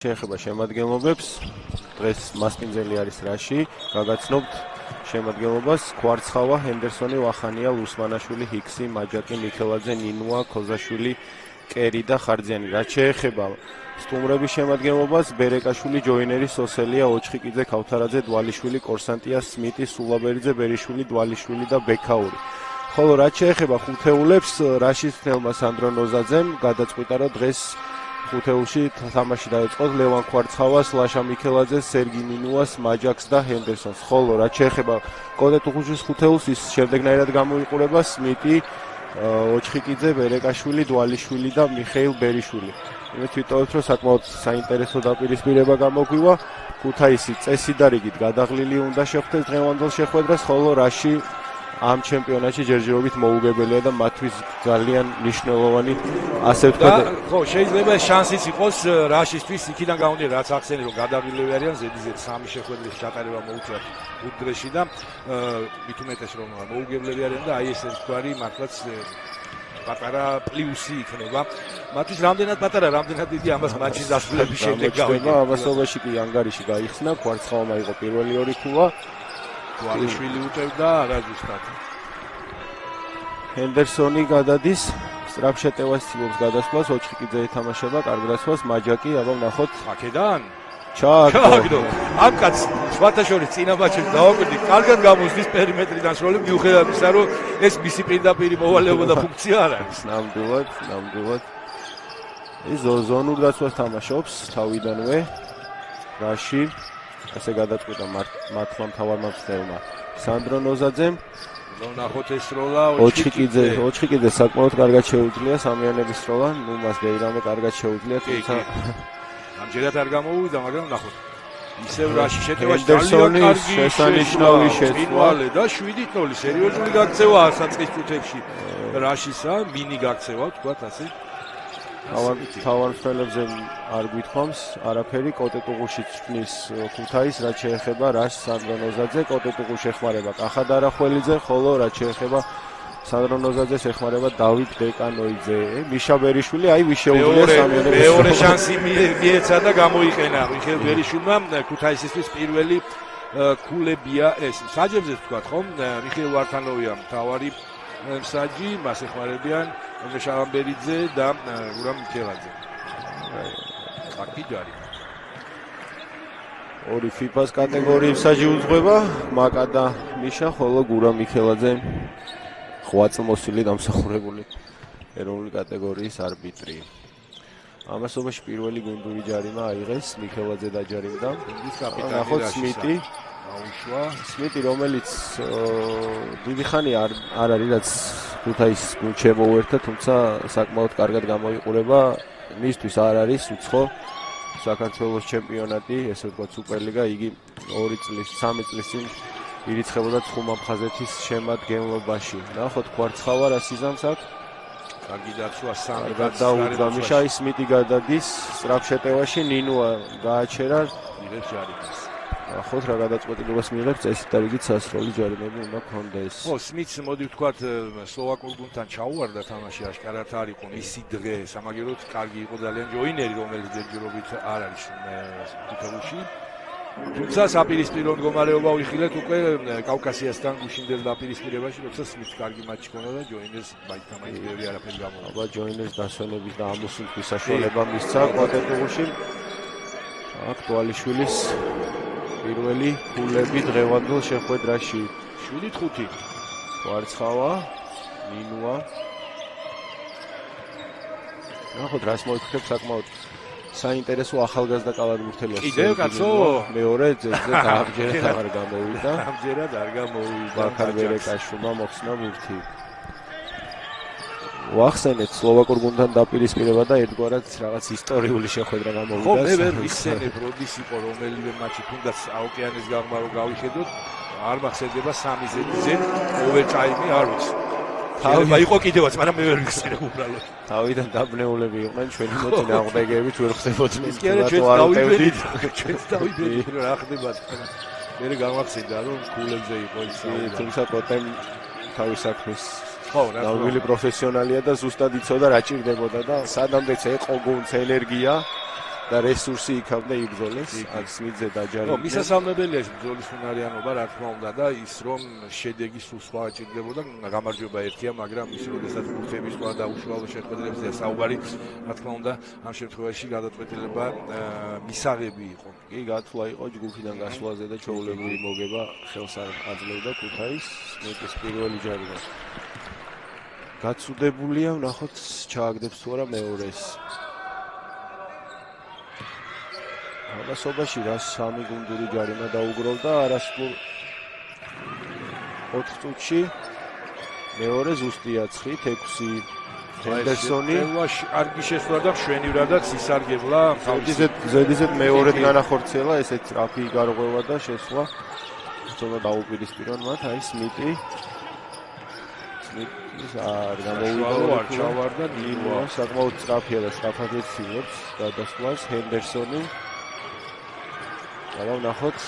შეეხება შემადგენლობებს, დღეს მასპინძელი არის რაში, გაგაცნობთ შემადგენლობას, კვარცხავა, ჰენდერსონი, ვახანია, ლუსმანაშვილი, ჰიქსი, მაჯაკი, მიქელაძე, ნინუა, ქოზაშვილი, კერი და ხარძიანი. რაც შეეხება სტუმრების შემადგენლობას, ბერეკაშვილი, ჯოინერი, სოსელია, ოჩხიკიძე, ქავთარაძე, დვალიშვილი, კორსანტია, სმიტი, სულაბერიძე, ბერიშვილი, დვალიშვილი და ბექაური. ხოლო რაც შეეხება ხუთეულებს, რაშის მთელმა სანდრო ნოზაძემ გადაწყვიტა, რომ დღეს ხუთეულში თამაში დაეწყოთ ლევან კვარცხავას, ლაშა მიქელაძეს, სერგი ნინუას, მაჯაკს და ჰენდერსონს. ხოლო რაც შეეხება კოტეტუხუშის ხუთეულს, ის შემდეგნაირად გამოიყურება: სმიტი, ოჩხიკიძე, ბერეკაშვილი, დვალიშვილი და მიხეილ ბერიშვილი. იმით ვიტოვებთ, რომ საკმაოდ საინტერესო დაპირისპირება გამოგვივა. ქუთაისი წესიდარიგით გადაღლილი უნდა შეხვდეს დღევანდელ შეხვედრას, ხოლო რაში ამ ჩემპიონატში ჯერჯერობით მოუგებელია და მათთვის ძალიან მნიშვნელოვანი, ასე ვთქვათ. ხო, შეიძლება შანსიც იყოს რაშისთვის იქიდან გამომდინარე, რაც ახსენე რომ გადაღლილები არიან, ზედიზედ 3 შეხვედრის ჩატარება მოუწევთ 5 დღეში და მით უმეტეს რომ მოუგებლები არიან და აი ეს თქვარი მართლაც პატარა პლუსი იქნება. მათთვის რამდენად პატარა, რამდენად დიდი ამას მატჩის დასრულების შემდეგ გავიგებთ. ამასობაში კი ანგარიში გაიხსნა, კვარცხავამ აიღო პირველი 2 ქულა. დვალიშვილი უტევდა არაზუსტად. ჰენდერსონი გადადის, სწრაფ შეტევას ცდილობს გადასვლას, ოჩხიკიძე ეთამაშება, კარგ დასვლას, მაჯაკი, აბა ვნახოთ. აქედან ჩააგდო. ამ კაცს სხვათა შორის წინა მატჩში დავაკვირდი, კარგად გამოსდის პერიმეტრიდან სროლი, მიუხედავად იმისა, რომ ეს მისი პირდაპირი მოვალეობა და ფუნქცია არ არის. ნამდვილად. ის ზონურ დაცვას თამაშობს თავიდანვე. რაში ასე გადაწყვიტა მართლა მთავარმა მწვრთნელმა სანდრო ნოზაძემ. ნახოთ ეს სროლა ოჩხიკიძე საკმაოდ კარგად შეუძლია სამიანების სროლა, ნუ მას ბევრამე კარგად შეუძლია, თუმცა ამჯერად არ გამოუვიდა, მაგრამ ნახოთ. ისევ რაში შეტევაში ძალიან კარგი შესანიშნავი შეცვლა და 7-0 სერიოზული გაქცევა ასაწყის წუთებში. რაშისა მინი გაქცევა, თქვათ ასე. თავარ მცველებზე არ გვითხოვს არაფერი, კოტეტუღუში წვნის ქუთაის, რაც შეეხება რაშ სანდრო ნოზაძე, კოტეტუღუში ეხმარება კახად არახველიძე, ხოლო რაც შეეხება სანდრო ნოზაძეს ეხმარება დავით დეკანოიძე. მიშა ბერიშვილი, აი ვის შეუძლია სამიანების. მეორე შანსი მიეცა და გამოიყენა მიხეილ ბერიშვილმა. ქუთაისისთვის პირველი ქულებია ეს. საჯებზე თქვათ ხომ, მიხეილ ვართანოვია მთავარი მსაჯი, მას ეხმარებიან შავამბერიძე და გურამ მიქელაძე. ფაქტი ჯარი. ორი FIFA-ს კატეგორიის მსაჯი უძღვება, მაკა და მიშა, ხოლო გურამ მიქელაძე ხვაწლმოსილი დამსახურებული ეროვნული კატეგორიის არბიტრი. ამასობაში პირველი გუნდური ჯარიმა აიღეს, მიქელაძე დაჯარიმდა. ის კაპიტანი ნახოთ სმიტი. აუშვა სმიტი, რომელიც დიდი ხანი არ არის, რაც ქუთაის გუნდში შემოუერთა, თუმცა საკმაოდ კარგად გამოიყურება. მისთვის არ არის უცხო საქართველოს ჩემპიონატი, ესე ვთქვათ სუპერლიგა, იგი 3 წლის წინ ირიცხებოდა ცხუმაფხაზეთის შემადგენლობაში. ნახოთ კვარცხავა რა სიზამს აქვს. კარგი დაცვა 3 გადაუდგა მიშა, სმიტი გადადის სწრაფ შეტევაში, ნინუა გააჩერა, იღებს ჯარიმას. ახოთ რა გადაწყვეტილებას მიიღებს, წესიდარიგით სასროლი ჯარიმები უნდა ქონდეს. ხო, სმიტს მოდი ვთქვათ სლოვაკურ გუნდთან ჩაუვარდა თამაში, აშკარად არ იყო ისი დღე, სამაგეროდ კარგი იყო ძალიან ჯოინერი, რომელიც ჯერჯერობით არ არის თუთეულში. თუმცა საპირისპირო მდგომარეობა ვიხილეთ უკვე კავკასიასთან გუშინდელ დაპირისპირებაში, როცა სმიტს კარგი მატჩი ჰქონდა და ჯოინერს მაინც ბევრი არაფერი გამოვიდა. აბა ჯოინერს დასვენების და ამოსუნთქვის საშუალება მისცა კოტეტუღუში. აქ დვალიშვილის პირველი ქულები დღევანდელ შეხვედრაში. 7-5. კვარცხავა, ნინუა. ნახოთ რას მოიქცევს საკმაოდ საინტერესო ახალგაზრდა კალათბურთელია. კიდევ კაცო? მეორე ძეზე ამჯერად არ გამოვიდა. ამჯერად არ გამოვიდა. ვახარ ბერეკაშვილმა მოხსნა ბურთი. ვახსენეთ სლოვაკურ გუნდთან დაპირისპირება და ერთგვარად რაღაც ისტორიული შეხვედრა გამოვიდა. ხო, მე ვერ ვიხსენებ, როდის იყო რომელიმე მატჩი, თუნდაც აოკეანის გაღმა რო გავიხედოთ, არ მახსენდება 3 ზედზე ოვერტაიმი არ ვიცი. თავი იყო კიდევაც, მაგრამ მე ვერ ვიხსენებ უბრალოდ. თავიდან დაბნეულები იყვნენ ჩვენი მოწინააღმდეგეებით, ვერ ხდებოდნენ. ის კი არა ჩვენს დავიბედით, რა ხდება. მე გამახსენდა რომ ქულებზე იყო ის, თუმცა კოტემ თავის საქმის ხო, ნამდვილი პროფესიონალია და ზუსტად იცოდა რა ჭირდებოდა და სადამდეც ეყო გუნდს ენერგია და რესურსი იქამდე იბრძოლეს, აქ სმიტზე დაჯარებდნენ. მისასალმებელია ეს ბრძოლის უნარიანობა, რა თქმა უნდა და ის რომ შედეგი სულ სხვა ჭირდებოდა, გამარჯვება ერთია, მაგრამ ის როდესაც ბურთების სხვა და უშუალო შეხვედრებზეა საუბარი, რა თქმა უნდა, ამ შემთხვევაში გადაწყვეტილება მისაღები იყო. კი, გათვლა იყო ჯგუფიდან გასვლაზე და ჩვეულებრივი მოგება ხელს არ აძლევდა ქუთაის სმიტის პირველი ჯარიმა. გაცუდებულია, ვნახოთ ჩააგდებს თუ არა მეორეს. ამასობაში რა სამი გუნდური ჯარიმა დაუგროვდა არასრულ 4 წუთში. მეორე ზუსტია 6 ჰენდერსონი. კარგი შესვლა და მშვენივრადაც ისარგებლა. ზედიზედ მეორედ განახორციელა ესეც რაფი გარღვევა და შესვლა. თუმცა დაუპირისპირონ მათ აი სმიტი. სმიტის არ ჩავარდა ნინვა. საკმაოდ სწრაფია და სწრაფად ეცილებს გადასვლას ჰენდერსონი. და ვნახოთ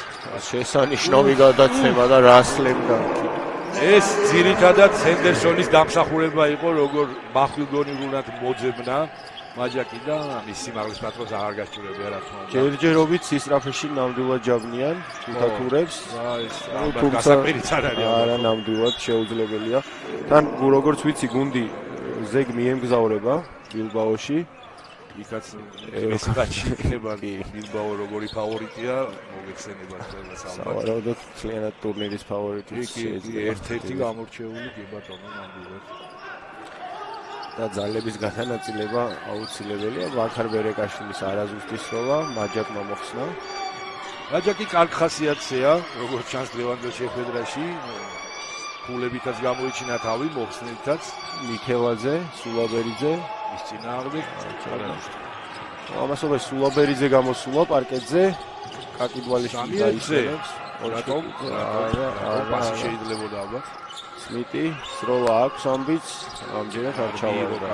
შესანიშნავი გადაცემა და რასლემდა. ეს ძირითადად ჰენდერსონის დამსახურება იყო, როგორ მახვილგონივრულად მოძებნა მაჯაკი და მის სიმაღლის პატრონს აღარ გასჭირებია რა თქმა უნდა. ჯერჯერობით სისწრაფეში ნამდვილად ჯაბნიან თუთათურებს. ეს გასაკვირიც არ არის. არა, ნამდვილად შეუძლებელია. თან როგორც ვიცი, გუნდი ზეგ მიემგზავრება ბილბაოში. იქაც ესღაჩი იქნება ბილბაო როგორი ფავორიტია, მოგეხსენება ყველა საუბარი. სავარაუდოდ მთლიანად ტურნირის ფავორიტი. კი, ერთ-ერთი გამორჩეული კი ბატონო ნამდვილად. და ძალების განაწილება აუცილებელია. ვახარ ბერეკაშვილის არაზუსტი სროლა მაჯაკმა მოხსნა. მაჯაკი კარგ ხასიათზეა, როგორც ჩანს დღევანდელ შეხვედრაში. ფულებითაც გამოიჩინა თავი, მოხსნითაც მიქელაძე, სულაბერიძე ის წინააღმდეგ ამასობაში სულაბერიძე გამოსულა პარკეტზე, კაკიდვალიშვილი დაისვენებს. რატომ? პასი შეიძლებოდა ალბათ. სმიტი სროლა აქვს ამბიც, ამჯერად არ ჩავარდა.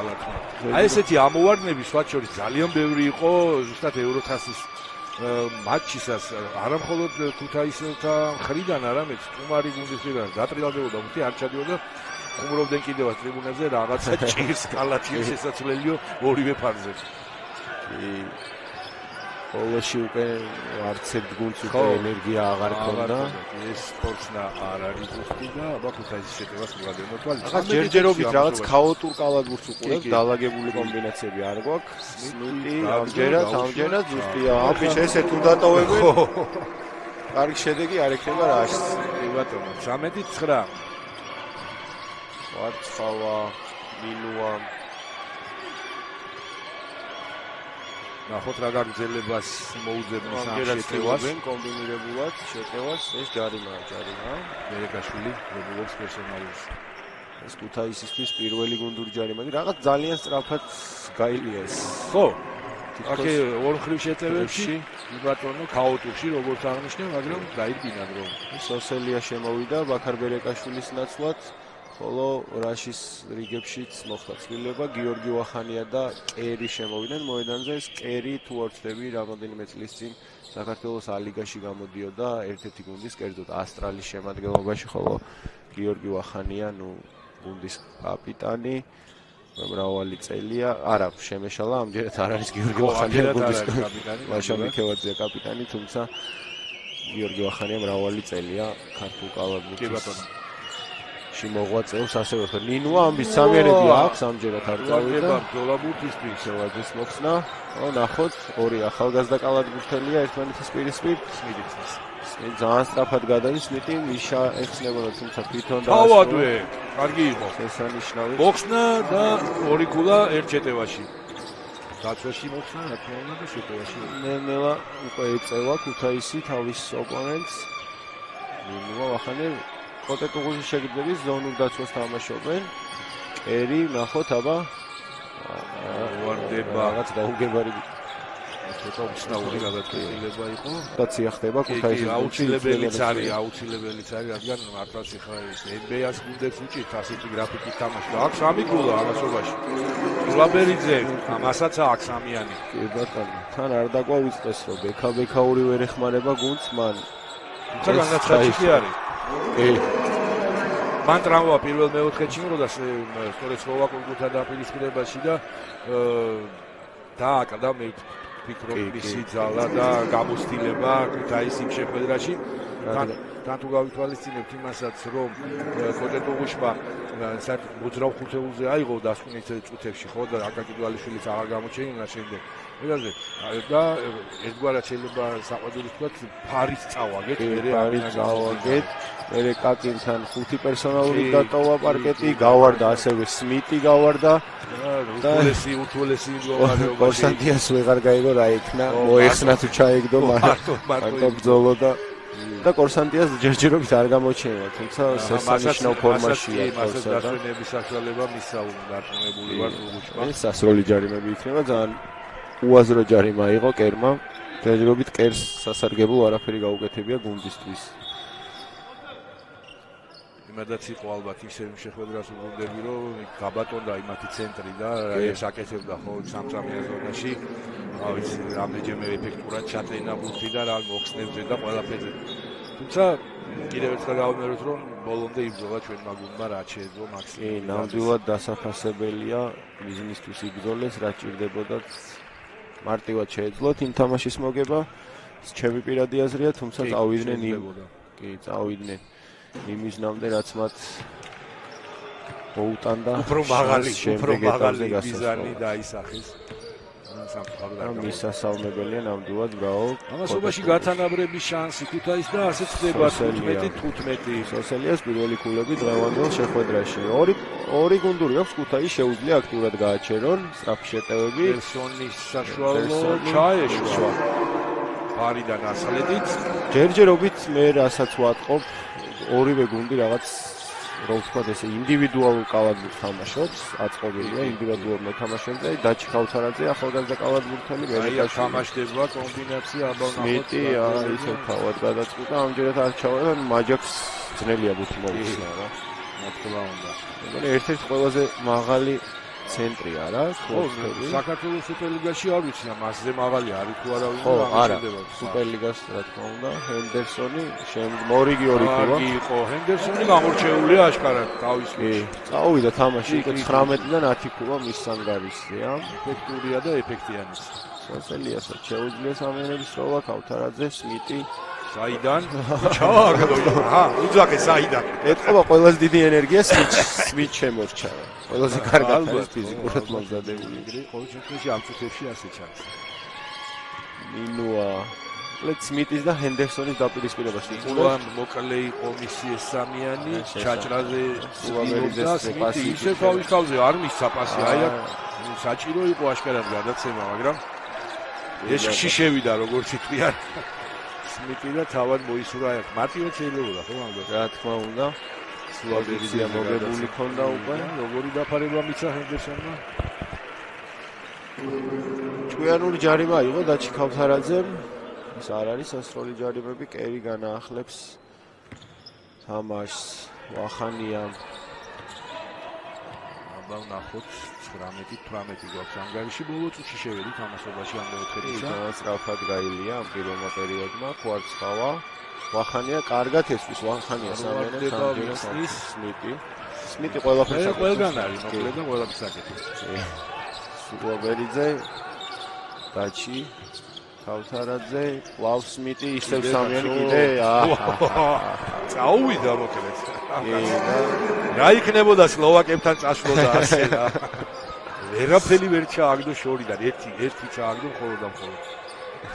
აი ესეთი ამოვარდნები სხვა შორის ძალიან ბევრი იყო ზუსტად ევროთასის მატჩისას, არა მხოლოდ ქუთაისელთა მხრიდან, არამედ სტუმარი გუნდის მხრიდან დატრიალდებოდა, მათი არ ჩადიოდა. ხუმრობდნენ კიდევაც ტრიბუნაზე რაღაცა ჭირს კალათი შესაძლებელია ორივე ფარზე. კი. ყოველში უკვე არც ერთ გუნდს უკვე ენერგია აღარ ქონდა. ეს ფორცნა არ არის ზუსტი და აბა ქუთაისის შეტევას მივაგებთ თვალით. რაღაც ჯერჯერობით რაღაც ქაოტურ კალათბურთს უყურებს, დაალაგებული კომბინაციები არ გვაქვს. სმიტი ამჯერად ზუსტია. აფიჩ ესე თუ დატოვებენ. კარგი შედეგი არ ექნება რაშიც. კი ბატონო, 13-9. ვარცხავა, მინუა. ნახოთ რა გაგრძელებას მოუძებნის ამ შეტევას. კომბინირებულად შეტევას ეს ჯარიმაა. ბერეკაშვილი რეგულობს პერსონალს. ეს ქუთაისისთვის პირველი გუნდური ჯარიმა. რაღაც ძალიან სწრაფად გაილია ეს. ხო. აკე ორხრივ შეტევებში ბატონო ქაოტურში როგორც აღნიშნე, მაგრამ დაიდგინა რომ სოსელია შემოვიდა ვახარ ბერეკაშვილის ნაცვლად. ხოლო რაშის რიგებშიც მოხდა ცვლილება, გიორგი ვახანია და კერი შემოვიდნენ მოედანზე. ეს კერი თუ არ ვცდები, რამოდენიმე წლის წინ საქართველოს ალიგაში გამოდიოდა ერთ-ერთი გუნდის, კერძოდ ასტრალის შემადგენლობაში, ხოლო გიორგი ვახანია, გუნდის კაპიტანი, მრავალი წელია, არა, შემეშალა, ამჯერად არ არის გიორგი ვახანია გუნდის კაპიტანი, ლაშა მიქელაძეა კაპიტანი, თუმცა გიორგი ვახანია მრავალი წელია ქართულ კალათბურთის. კი ბატონო. მოღვაწეობს ასევე ხო ნინვა ამბის სამიანები აქვს ამჯერად არ წავიდა დოლაბურთისთვის შევაძის მოხსნა. ნახოთ ორი ახალგაზრდა კალათბურთელია ერთმანეთის პირისპირ. სმიტი ძალიან სწრაფად გადადის, სმიტი მიშა ეხსნებოდა, თუმცა თვითონ თავადვე კარგი იყო შესანიშნავი მოხსნა და ორი ქულა ერთ შეტევაში. დაცვაში მოხსნა რა თქმა უნდა და შეტევაში ნელა უკვე ეწევა ქუთაისი თავის ოპონენტს. ნინვა ვახანია კონტეტუღულის შეგრძნების ზონურ დაცვას თამაშობენ. კერი, ნახოთ, აბა. ვარდება რაღაც გაუგებარი ცოტა უცნაური გადაწყვეტილება იყო. დაცია ხდება ქუთაისის აუცილებელიც არის, რადგან მართლაც ხა ეს NBA-ს გუნდებს უჭირთ ასეთი გრაფიკით თამაში. აქვს სამი გოლა ამასობაში. სულაბერიძე, ამასაც აქვს სამიანი. კი ბატონო, თან არ დაგვაუწყდეს რომ ბექა-ბექაური ვერ ეხმარება გუნდს მან. თუმცა განაცხადი კი არის. კი. მან ტრამვა პირველ მეოთხედში მოდა სწორედ სლოვაკურ გუნდთან დაპირისპირებაში და დააკდა მე ვფიქრობ მისი ძალა და გამოცდილება ქუთაის იმ შეხვედრაში თან თუ გავითვალისწინებთ იმასაც რომ კოტეტუღუშმა საერთოდ მოძრავ ხუთეულზე აიღო დასკვნით წუთებში ხო და აკაკი დვალიშვილიც აღარ გამოჩენილა შემდეგ მეგაზე და ერთგვარად შეიძლება საყვედურის თქვათ ფარის წავაგეთ მერე კაკინთან 5 პერსონალური დატოვა პარკეტი გავარდა ასევე სმიტი გავარდა უთულესი მდგომარეობაში კონსტანტინეს ვეღარ გაიგო რა იქნა მოეხსნა თუ ჩაიგდო მარტო ბრძოლო და კონსტანტინეს ჯერჯერობით არ გამოჩენილა თუმცა სასანიშნავ ფორმაშია დასვენების საშუალება მისცა დარწმუნებული ვარ უგუჩმა ეს სასროლი ჯარიმები იქნება ძალიან უაზრო ჯარიმა იყო კერმა ჯერჯერობით კერს სასარგებლო არაფერი გაუკეთებია გუნდისთვის იმედაც იყო ალბათ ისე შეხვედრას უგუნდები რომ გაბატონდა იმათი ცენტრი და ეს აკეთებდა ხო სამწამია ზონაში ავიც რამდენჯერმე ეფექტურად ჩატენა ბურთი და რა მოხსნებდა და ყველაფერზე თუმცა კიდევ ერთხელ გავუმეროთ რომ ბოლომდე იბრძოლა ჩვენმა გუნდმა რაც შეეძლო მაქსიმუმად ნამდვილად დასაფასებელია ბიზნესთვის იბრძოლეს რაც ჭირდებოდათ მარტივად შეეძლოთ იმ თამაშის მოგება ჩემი პირადი აზრია თუმცა წავიდნენ იმის ნამდე რაც მათ მოუტანდა უფრო მაღალი მიზანი დაისახეს მისასალმებელია ნამდვილად ბრავო ამასობაში გათანაბრების შანსი ქუთაის და ასე ხდება 15 სოსელიას პირველი ქულები დღევანდელ შეხვედრაში ორი გუნდური აქვს ქუთაის შეუძლია აქტიურად გააჩერონ სწრაფი შეტევები პერსონის საშუალო ჩაეშვა ბარიდან ასალედით ჯერჯერობით მე რასაც ვატყობ ორივე გუნდი რაღაც რო ვთქვათ ესე ინდივიდუალურ კალათბურთს თამაშობს აწყობილია ინდივიდუალურ მოთამაშეებზე დაჩი ქავთარაძე ახალგაზრდა კალათბურთელი აი თამაშდება კომბინაცია აბა ნახოთ ისე თავად გადაწყვიტა ამჯერად არ ჩავარდა მაჯაკს ძნელია ბუთი მოვიხსნა რა მოთხოვნა უნდა მეგონი ერთ-ერთი ყველაზე მაღალი ცენტრია რა საქართველოს სუპერლიგაში არ ვიცი ამ ასზე მაღალი არის თუ არა ხო არა სუპერლიგას რა თქმა უნდა ჰენდერსონი მორიგი ორი იყო ჰენდერსონი გამორჩეულია აშკარად თავის წავიდა თამაში 19-დან 10 ქულა მის სანგარისია ეფექტურია და ეფექტიანიც სოსელიასაც შეუძლია სამიანების სროლა ქავთარაძე სმიტი საიდან ჩააგდო უძახე საიდან ეთყობა ყველაზე დიდი ენერგია სმიტ შემორჩა ყველაზე კარგად არის ფიზიკურად მომზადებული ყოველ შემთხვევაში ამ წუთებში ასე ჩანს ნინუა სმიტის და ჰენდერსონის დაპირისპირებაში იყო მოკლე იყო მისი სამიანი ჩაჭრაზე სუვამერიძეს პასი ისე თავისთავზე არ მისცა პასი აი საჭირო იყო აშკარად გადაცემა მაგრამ ეშში შევიდა როგორც იტყვიან სმიტი და თავად მოისურა ერთ მარტივად შეიძლება ხო ამბობ რა თქმა უნდა სუვამერიზია მოგებული ქონდა უკვე როგორი დაფარება მიცა ჰენდერსონმა ჭკვიანური ჯარიმა იყო დაჩი ქავთარაძემ ეს არ არის სასროლი ჯარიმები კერი განაახლებს თამაშს ვახანიამ აბა ნახოთ 19-18 გვაქვს ანგარიში ბოლო წუთში შევედი თამაშობაში ამ მოთხრისა სწრაფად გაილია ამ პირველმა პერიოდმა კვარცხავა ვახანია კარგად ესვის ვახანია სამიანებს სმიტი ყველაფერს ყველგან არის მოკლედ და ყველაფერს აკეთებს სუვაბერიძე დაჩი ქავთარაძე კლავ სმიტი ისევ სამიანი კიდე წაუვიდა მოკლედ რა იქნებოდა სლოვაკებთან წასვლოდა ასე რა ვერაფერი ვერ ჩააგდო შორიდან ერთი ჩააგდო მხოლოდ და მხოლოდ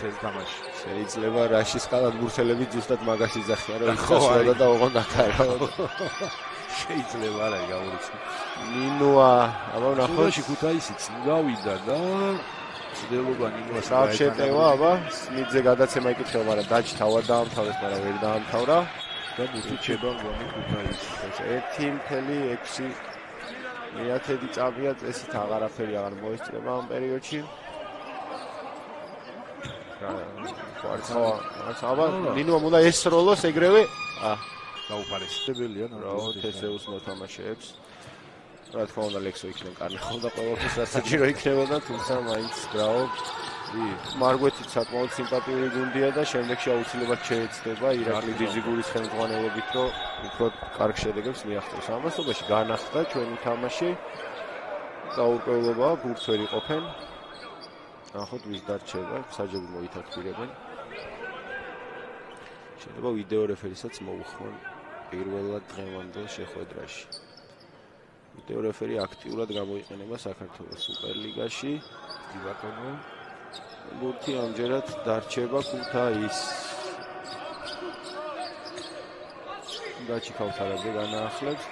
ეს თამაში შეიძლება რაშის კალათბურთელები ზუსტად მაგას იძახიან რომ იხსნა და ოღონდ აკარავდა შეიძლება არა გამორიცხი ნინუა აბა ნახოთ ქუთაისიც გავიდა და ცდილობა ნინუას შეტევა აბა სმიტზე გადაცემა იკითხება მაგრამ დაჩი თავად დაამთავრეს მაგრამ ვერ დაამთავრა და ბუთი ჩება მგონი ქუთაისს 1.6 მეათედი წამია წესით აღარაფერი აღარ მოისწრება ამ პერიოდში აბა ნინუა უნდა ესროლოს ეგრევე გაუფარესებელია რა თესეუს მოთამაშეებს რა თქმა უნდა ლექსო იქნება კარგი ხოლმე ყველაფერს საჭირო იქნებოდა თუმცა მაინც გრაო მარგვეთით საკმაოდ სიმპათიური გუნდია და შემდეგში აუცილებლად შეეცდება ირაკლი დიზიგურის ხელმძღვანელობით რომ უფრო კარგ შედეგებს მიაღწევს ამასობაში განახდა ჩვენი თამაში გაურკვევლობა ბურთს ვერ იყოფენ ნახოთ ვის დარჩება, საჯები მოითათბირებენ. შეიძლება ვიდეო რეფერისაც მოუხმონ პირველად დღევანდელ შეხვედრაში. ვიდეო რეფერი აქტიურად გამოიყენება საქართველოს სუპერლიგაში. დიბატონო გუნდი ამჯერად დარჩება ქუთაის. დაჩი ქავთარაძე განაახლებს.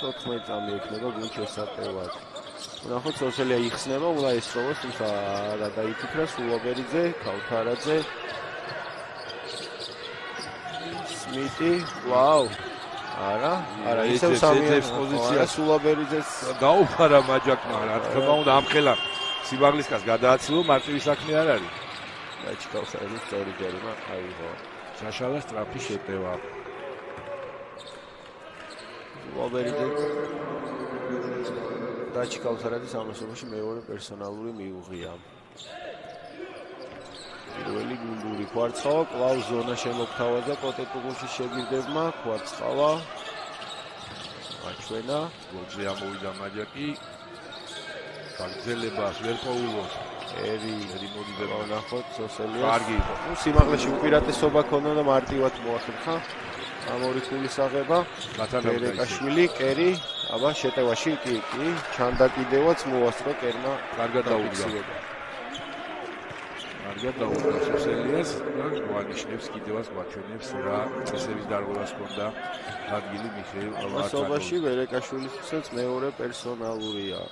14 წამი ექნება გუნდს შესატევად. ნახოთ სოციალია იხსნება, უნდა ესროლოს, თუმცა არა დაიფიქრა სულობერიძე, ქავთარაძე. სმიტი, ვაუ. არა, ისევ სამი პოზიცია სულობერიძეს დაუფარა მაჯაკმა, რა თქმა უნდა, ამ ხელა სიბაღლისკაც გადააცილო, მარტივი საქმე არ არის. დაჩი ქავთარაძის სწორი ჯერიმა აიღო. ჩაშალა სტრაფი შეტევა. სულობერიძე დაჩი ქავთარაძის ამასობაში მეორე პერსონალური მიუღია. პირველი გუნდური კვარცხავა, კვლავ ზონა შემოგთავაზა კოტეტუგუშის შეგირდებმა, კვარცხავა აჩვენა, გოლზე ამოვიდა მაჯაკი. გაგრძელებას ვერ პოულობს. ერი მოდიდება. ნახოთ სოსელიას. კარგი იყო. სიმაღლეში უპირატესობა ქონდა და მარტივად მოახერხა. ამ ორი ფულის აღება. ერეკაშვილი, კერი, აბა შეტევაში კი, ჩანდაკიდევაც მოასწრო კერმა, კარგად დაუდგა. კარგად დაუდგა სოსელიას და გვანიშნებს კიდევაც გვაჩვენებს რა წესების დარღვევას ჰქონდა ადგილი მიხეილ მასობაში ვერეკაშვილისაც მეორე პერსონალურია.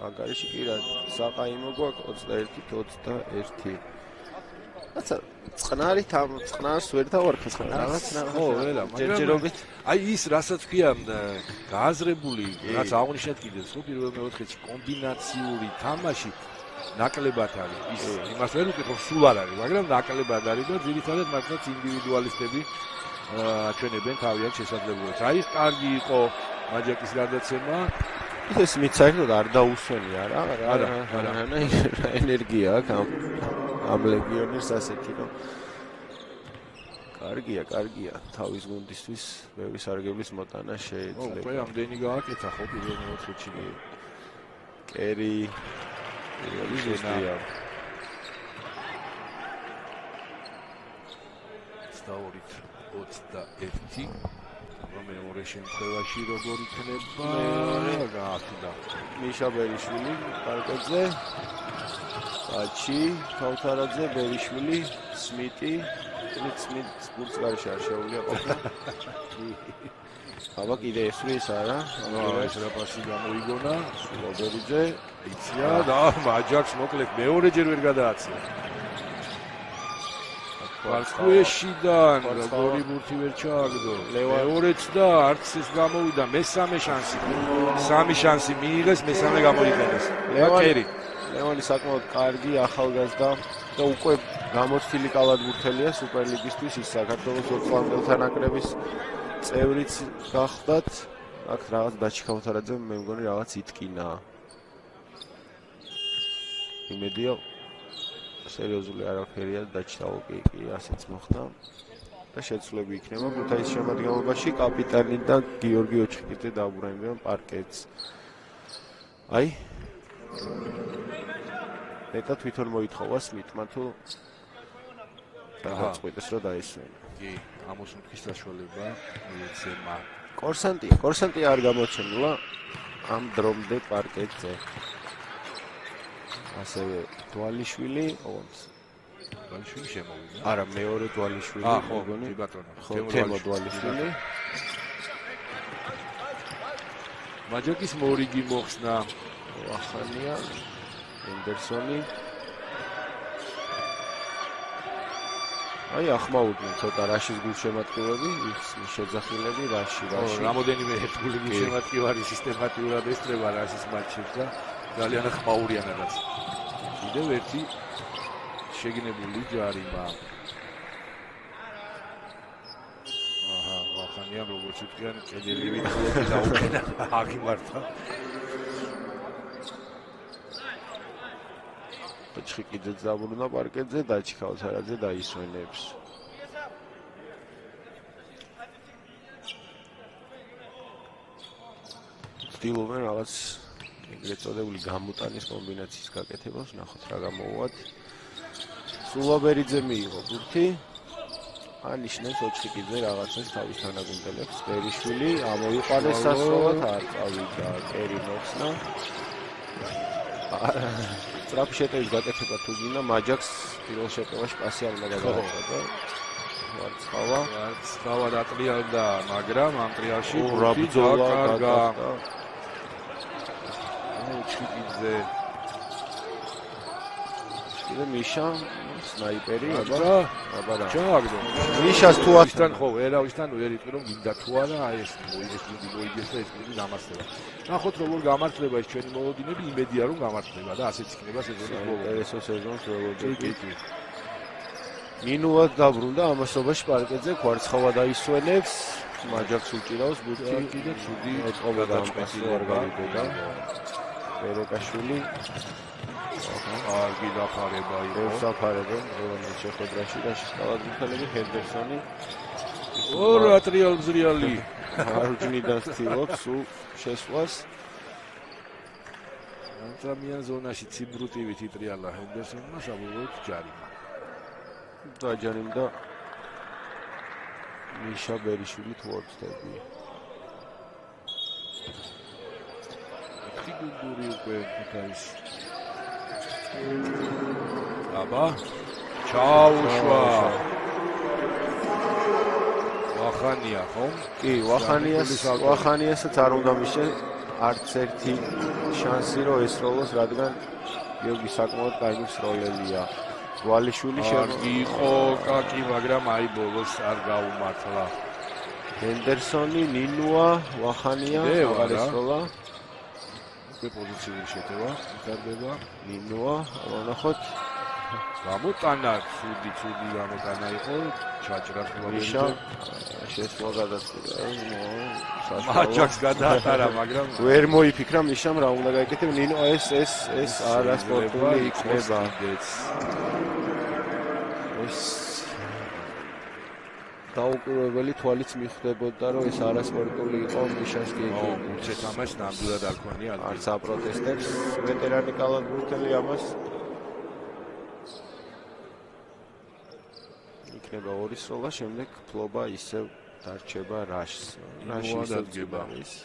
მაგარიში კი რა საყაიმო გვაქვს 21-21. რაცა წყნარი წყნარს ვერ დავარქეს რაღაც ხო ვერა ჯერჯერობით აი ის რასაც ქვია გააზრებული რაც აღნიშნეთ კიდევ ხო პირველ მეოთხეში კომბინაციური თამაში ნაკლებად არის ის იმას ვერ ვიტყვი სულ არ არის მაგრამ ნაკლებად არის და ძირითადად მართლაც ინდივიდუალისტები აჩვენებენ თავიანთ შესაძლებლობებს აი ეს კარგი იყო მაჯაკის გადაცემა ეს მიცაერთოდ არ დაუსვენია რა ენერგია აქვს ამ ლეგიონერს ასეთი რომ კარგია თავის გუნდისთვის ბევრი სარგებლის მოტანა შეიძლება. უკვე ამდენი გააკეთა ხო პირველ მეოთხეში. კერი პირველი ზუსტია. 21 მეორე შემთხვევაში როგორ იქნება გააკეთა. მიშა ბერიშვილი პარკეთზე აჩი ქავთარაძე ბერიშვილი სმიტი სმიტს ბურცგარში არ შეუძლია ყოფნა. აბა კიდე ესვრის არა? ეს რა პასი გამოიგონა? სულობერიძე იცია და მაჯაკს მოკლედ მეორეჯერ ვერ გადააცია. პარკუეშიდან როგორი ბურთი ვერ ჩააგდო. მეორეც და არც ეს გამოვიდა მესამე შანსი. სამი შანსი მიიღეს, მესამე გამოიყენეს. ლევანი საკმაოდ კარგი ახალგაზრდა და უკვე გამოცდილი კალათბურთელია სუპერლიგისთვის ის საქართველოს 20-მდელთა ნაკრების წევრიც გახდათ. აქ რაღაც დაჩქავთარაძე მე მგონი რაღაც იტკინა. იმედია სერიოზული არაფერია დაჩთავო კი ასეც მოხდა და შეცვლები იქნება ქუთაის შემადგენლობაში კაპიტანი და გიორგი ოჩხიკიძე დაუბრუნებიან პარკეტს. აი ნეტა თვითონ მოითხოვა სმიტმა თუ დაგაწყვიტეს რომ დაისვენა. კი, ამოსუნთქის საშუალება მიეცემა. კორსანტი არ გამოცემულა ამ დრომდე პარკეტზე. ასევე დვალიშვილი, დვალიშვილი შემოვიდა. არა, მეორე დვალიშვილი, მეგონი. ხო, თემო დვალიშვილი. მაჯაკის მორიგი მოხსნა. ახალია ენდერსონი. აი ახმაუდნენ ცოტა რაშის გულშემატკივრები, ის შეძახილები რაში. რამოდენიმე ერთგული გულშემატკივარი სისტემატიურად ესწრება რაშის მატჩებს და ძალიან ხმაურიანადაც. კიდევ ერთი შეგინებული ჯარიმა. ვახანია როგორც ვთქვიან, კედელი ვიწროვი დაუყენა აგიმართა. ჩხიკიძე დაბრუნდა პარკეტზე, დაჩქავთარაძე დაისვენებს. ცდილობენ რაღაც ეგრეთ წოდებული გამოტანის კომბინაციის გაკეთებას ნახოთ რა გამოუვათ. სულაბერიძე მიიღო ბურთი. ანიშნებს ოჩხიკიძე რაღაცას თავის თანაგუნდელებს. ბერიშვილი ამოიყვანეს სასწრაფოდ არ წავიდა კერი მოხსნა. სწრაფი შეტევის გაკეთება თუ გინდა მაჯაკს პირველ შეტევაში პასი არ უნდა გადააწყო. ვარცხავა დატრიალდა, მაგრამ ამ ტრიალში რაბძოლა გაკარგა. ოჩხიკიძე კიდე მიშა სნაიპერი აბა რა ჩააგდო მიშას თუ ისთან ხო ერავისთან ვერ იტყვი რომ გინდა თუ არა აი ეს მოიგეს და ეს გინდა დამარცხება ნახოთ როგორ გამართლება ეს ჩვენი მოლოდინები იმედია რომ გამართლება და ასეც იქნება სეზონის ბოლომდე ესო სეზონს ველოდი ნინუად დაბრუნდა ამასობაში პარკეტზე კვარცხავა დაისვენებს მაჯაკს უჭირავს ბურთი კიდე ცუდი ეთყობა და ამპასი არ გავიდოდა ერეკაშვილი კარგი დაფარება იყო. საფარება რომელი შეხვედრაში და შტალადმხელები ჰენდერსონი. ორ ატრიალ ბზრიალი. არჯნიდან ცდილობს სულ შესვლას. ანტრამიან ზონაში ციბრუტივით იტრიალა ჰენდერსონმა საბოლოოდ ჯარიმა. დაჯარიმდა მიშა ბერიშვილი თორცდები. ფიგურული უკვე ის აბა ჩაუშვა ვახანია ხო? კი, ვახანიასაც არ უნდა მიშე არც ერთი შანსი რომ ესროლოს, რადგან გიორგი საკმაოდ კარგი მსროლელია. ვალიშვილი იყო კაკი, მაგრამ აი ბოლოს არ გაუმართლა. ჰენდერსონი, ნინუა, ვახანია აღარ ესროლა. პოზიციური შეტევა ვითარდება ნინუა ვნახოთ გამოტანა ცუდი გამოტანა იყო ჩაჭრას მიშა შესვლა გადაწყვიტა მაჯაკს გადაატარა მაგრამ ვერ მოიფიქრა მიშამ რა უნდა გაეკეთება ნინო ეს არასპორტული იქნება ეს დაუკვირვებელი თვალიც მიხვდებოდა რომ ეს არასპორტული იყო მიშას კი უცეთ ამას ნამდვილად არ ქონია არც აპროტესტებს ვეტერანი კალათბურთელი ამას იქნება ორი სროლა შემდეგ ფლობა ისევ დარჩება რაშს რაში დადგება ის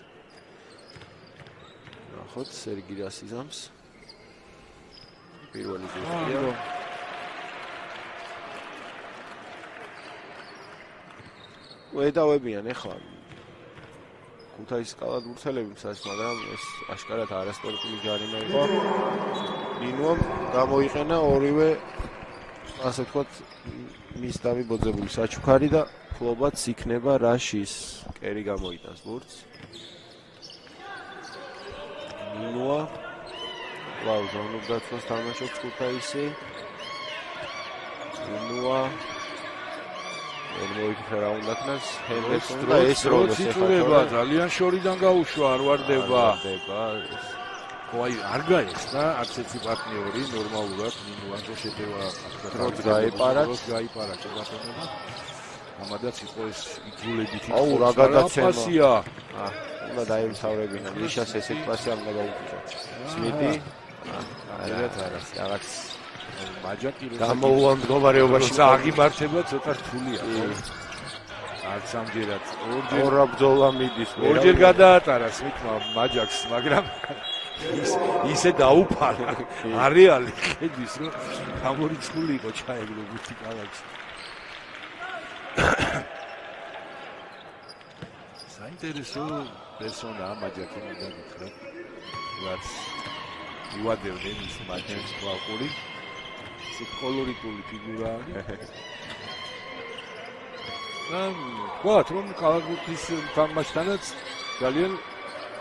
ნახოთ სერგი რასიზამს პირველი გუნდია ვედავებიან ეხლა ქუთაისის კალათბურთელებსაც, მაგრამ ეს აშკარად არასპორტული ჯარიმა იყო. ნინუამ გამოიყენა ორივე ასე ვთქვათ მის დამიბოძებული საჩუქარი და ფლობაც იქნება რაშის კერი გამოიტანს ბურთს. ნინუა ვაუ ზონურ დაცვას თამაშობს ქუთაისი. ნინუა მოიქრა რა უნდა ქნას ჰენდერსონი და ეს როლს ეხება ძალიან შორიდან გაუშვა არ ვარდება ხო აი არ გაიხსნა არც ერთი პარტნიორი ნორმალურად ნინუანჯო შეტევა დროც გაიპარა ჩებატონება ამადაც იყო ეს იძულებითი აუ რა გადაცემა უნდა დაემსავრებინა მიშას ესეთ პასი არ უნდა გაუწია სმიტი რაღაც მაჯაკი გამოუვა მდგომარეობაში აგიმართება ცოტა რთულია არც ამჯერად ორ ბრძოლა მიდის ორჯერ გადაატარა სმიტმა მაჯაკს მაგრამ ისე დაუფარა არეალი ხედვის რომ გამორიცხული იყო ჩაეგდო გუთი კალათში საინტერესო პერსონაა მაჯაკი უნდა გითხრათ რაც ივადევდნენ ის მაჯაკს ყავყური კოლორიტული ფიგურაა. ვთქვათ, რომ კალათბურთის თამაშთანაც ძალიან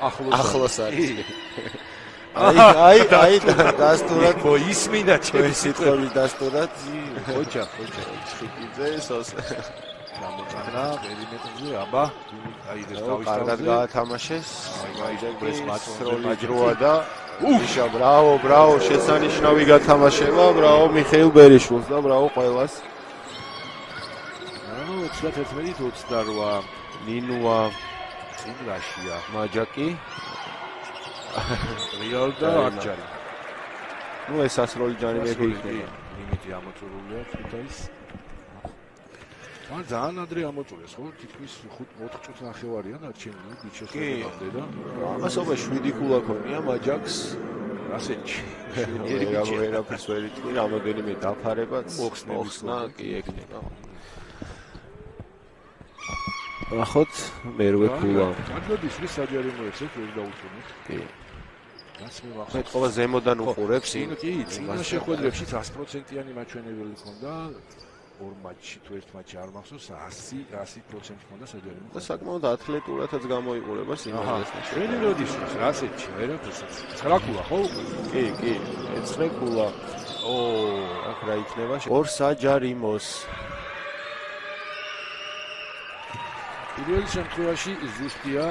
ახლოს არის. აი დასტურად მოისმინა ჩემი სიტყვების დასტურად. ხოჭა. ხიკიძე სოს. გამოტანა პერიმეტრზე, აბა, აი ეს თავის კარგად გაათამაშეს. მაიჯაკის როლი ჯროა და უშა ბრავო შესანიშნავი გათამაშება ბრავო მიხეილ ბერიშვილს და ბრავო ყველას 31-28 ნინუა ნინუა წინაშია მაჯაკი რეალ და არჩარი. ნუ ეს ასროლი ჯანიმები იქნება. ლიმიტი ამოწურულია თვითაის. ძალიან ადრე ამოწურეს, ხო? თითქმის 5-4 წუთს ნახევარია დარჩენილი ბიჩესობამდე და ამასობა 7 ქულა ქონია მაჯაკს. ასეთში. ვერაფერს ვერ იტყვი, რამოდენიმე დაფარებაც მოხსნა კი ექნება. ნახოთ მერვე ქულა. მაგდების ვის საჯარი მოეცეთ ვერ დაუწუნეთ. კი. რაც მე ვახსოვს. მეტყობა ზემოდან უყურებს კი, წინა შეხვედრებში 100%-იანი მაჩვენებელი ჰქონდა. ორ მატჩში თუ ერთ მატჩში არ მახსოვს 100% ჰქონდა საჯარი. და საკმაოდ ათლეტურადაც გამოიყურება სიმაღლესთან. ჩვენი როდის ასეთში ვერაფერს 9 ქულა ხო? კი, 9 ქულა. აქ რა იქნება? ორ საჯარიმოს. პირველ შემთხვევაში ზუსტია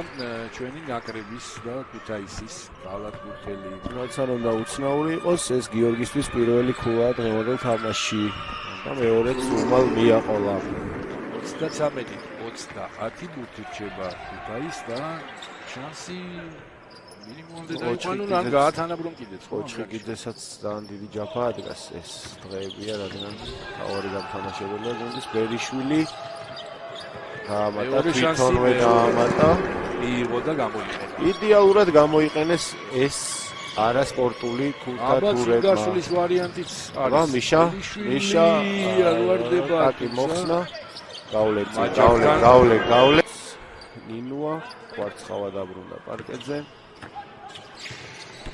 ჩვენი ნაკრების და ქუთაისის გალათბურთელი. რაც არ უნდა უცნაური იყოს, ეს გიორგისთვის პირველი ქულა დღევანდელ თამაშში. და მეორეც უმალ მიაყოლა. 33-30 ბურთი რჩება ქუთაის და შანსი მინიმუმამდე დაიყვანონ ან გაათანაბრონ კიდეც. ოჩხიკიძესაც ძალიან დიდი ჯაფა ადგას ეს დღეებია, რადგან თავარი გამთამაშებელია გუნდის ბერიშვილი. მეორე შანსი დაამატა. მიიღო და გამოიყენა. იდეალურად გამოიყენეს ეს არასპორტული ქუთათურებმა. გასulis ვარიანტიც არის. აბა მიშა ვარდება აკი მოხსნა. გავლეცი, გავლე. ნინუა კვარცხავა დაბრუნდა პარკეტზე.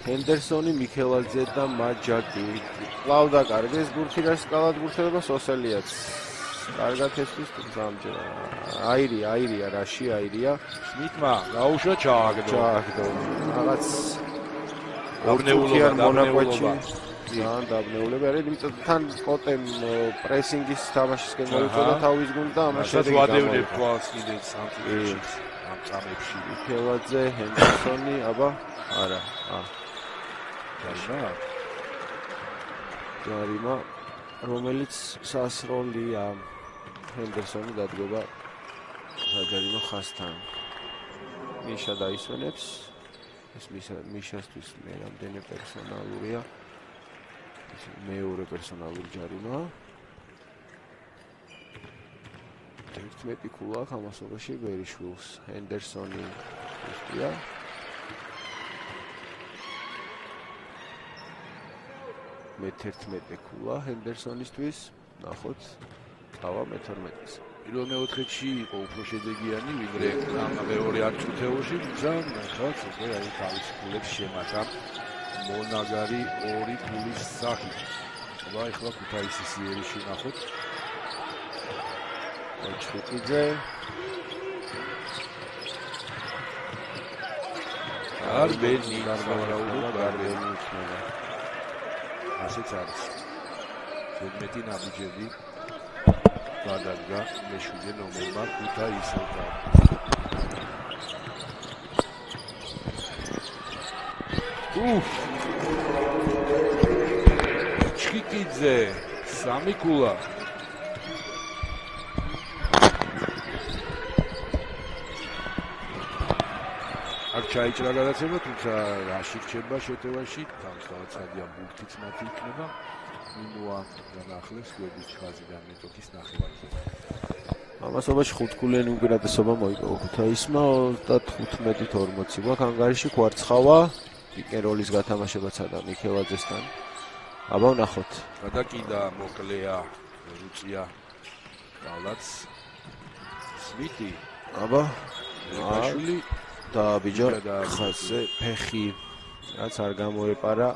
ჰენდერსონი, მიქელაძე და მაჯაკი. კლავდა კარგეს ბურთი რა გალათბურთელობა სოსელიაც. კარგად ესვის ზამჯერ. აირია, რაში აირია. სმიტმა გაუშვა ჩააგდო. რაღაც ორნეულობა მონაკვეთში ძალიან დაბნეულები არის, იმიტომ თან კოტემ პრესინგის თამაშისკენ მოუწოდა თავის გუნდს და ამას შედეგი ვადევნებ თვალს კიდეც ამ წუთებში, ამ წამებში. მიქელაძე, ჰენდერსონი, აბა, არა, ჯარიმა, რომელიც სასროლია. ჰენდერსონი დადგება საჯარიმო ხაზთან. მიშა დაისვენებს. ეს მიშასთვის მე რამდენი პერსონალურია. ეს მეორე პერსონალური ჯარიმა. 11 ქულა აქვს ამასობაში ბერიშვილს. ჰენდერსონი უსტია. მე 11 ქულა ჰენდერსონისთვის. ნახოთ. თავა მე-12-ის. პირველ მეოთხედში იყო უფრო შედეგიანი, ვიდრე ამ მეორე არჩუთეულში, თუმცა ნახავთ, უკვე აი თავის ქულებს შემატა მონაგარი 2 ქულის სახით. აბა ეხლა ქუთაისის იერიში ნახოთ. ოჩხიკიძე. გარბენი იქნება. ასეც არის. ზედმეტი ნაბიჯები გადადგა მეშვიდე ნომერმა ქუთაისელთან. ჩიკიძე, სამი ქულა. აქ ჩაიჭრა გადაცემა, თუმცა რაში რჩება შეტევაში, თავისთავადია ბურთიც მათი იქნება. ნინუა განახლებს გვერდის ხაზიდან მეტოქის ნახევარზე. ამასობაში 5 ქულიანი უპირატესობა მოიპოვა ქუთაისმა 35-40 გვაქვს ანგარიში კვარცხავა პიკეროლის გათამაშებაცა და მიქელაძესთან. აბა ვნახოთ. გადაკიდა მოკლეა რუწია გალაც სმიტი. აბა აშული დააბიჯა ხაზზე ფეხი რაც არ გამოეპარა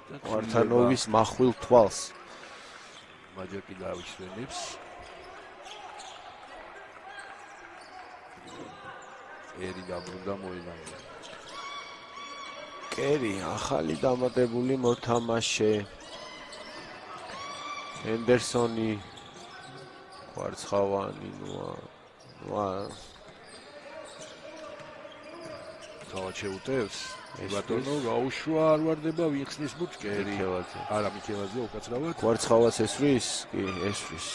ვარტანოვის מחვილ თვალს. მაჯაკი დავისვენებს. ერი დაბრუნდა მოილანდა. კერი ახალი დამატებული მოთამაშე. ჰენდერსონი კვარცხავანი თავად შეუტევს. ბატონო გაუშვა არ ვარდება ვიხსნის ბუჩკერი. არა მიქელაძე უკაცრავად. კვარცხავას ესვრის? კი, ესვრის.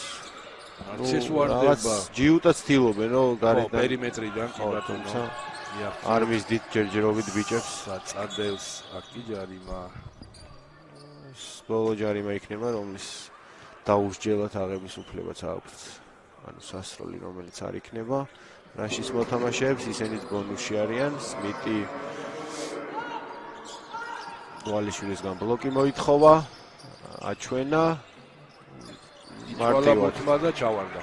არც ეს ვარდება. ჯიუტაც ცდილობენ, რომ გარედან პერიმეტრიდან კი ბატონო. არმის დიდ ჯერჯერობით ბიჭებს წადევს აქ კი ჯარიმა ბოლო ჯარიმა იქნება რომლის დაუსჯელად აღების უფლებაც აქვს ანუ სასროლი რომელიც არ იქნება რაშის მოთამაშეებს ისინიც ბონუსში არიან სმიტი დვალიშვილისგან ბლოკი მოითხოვა აჩვენა მარტივად და ჩავარდა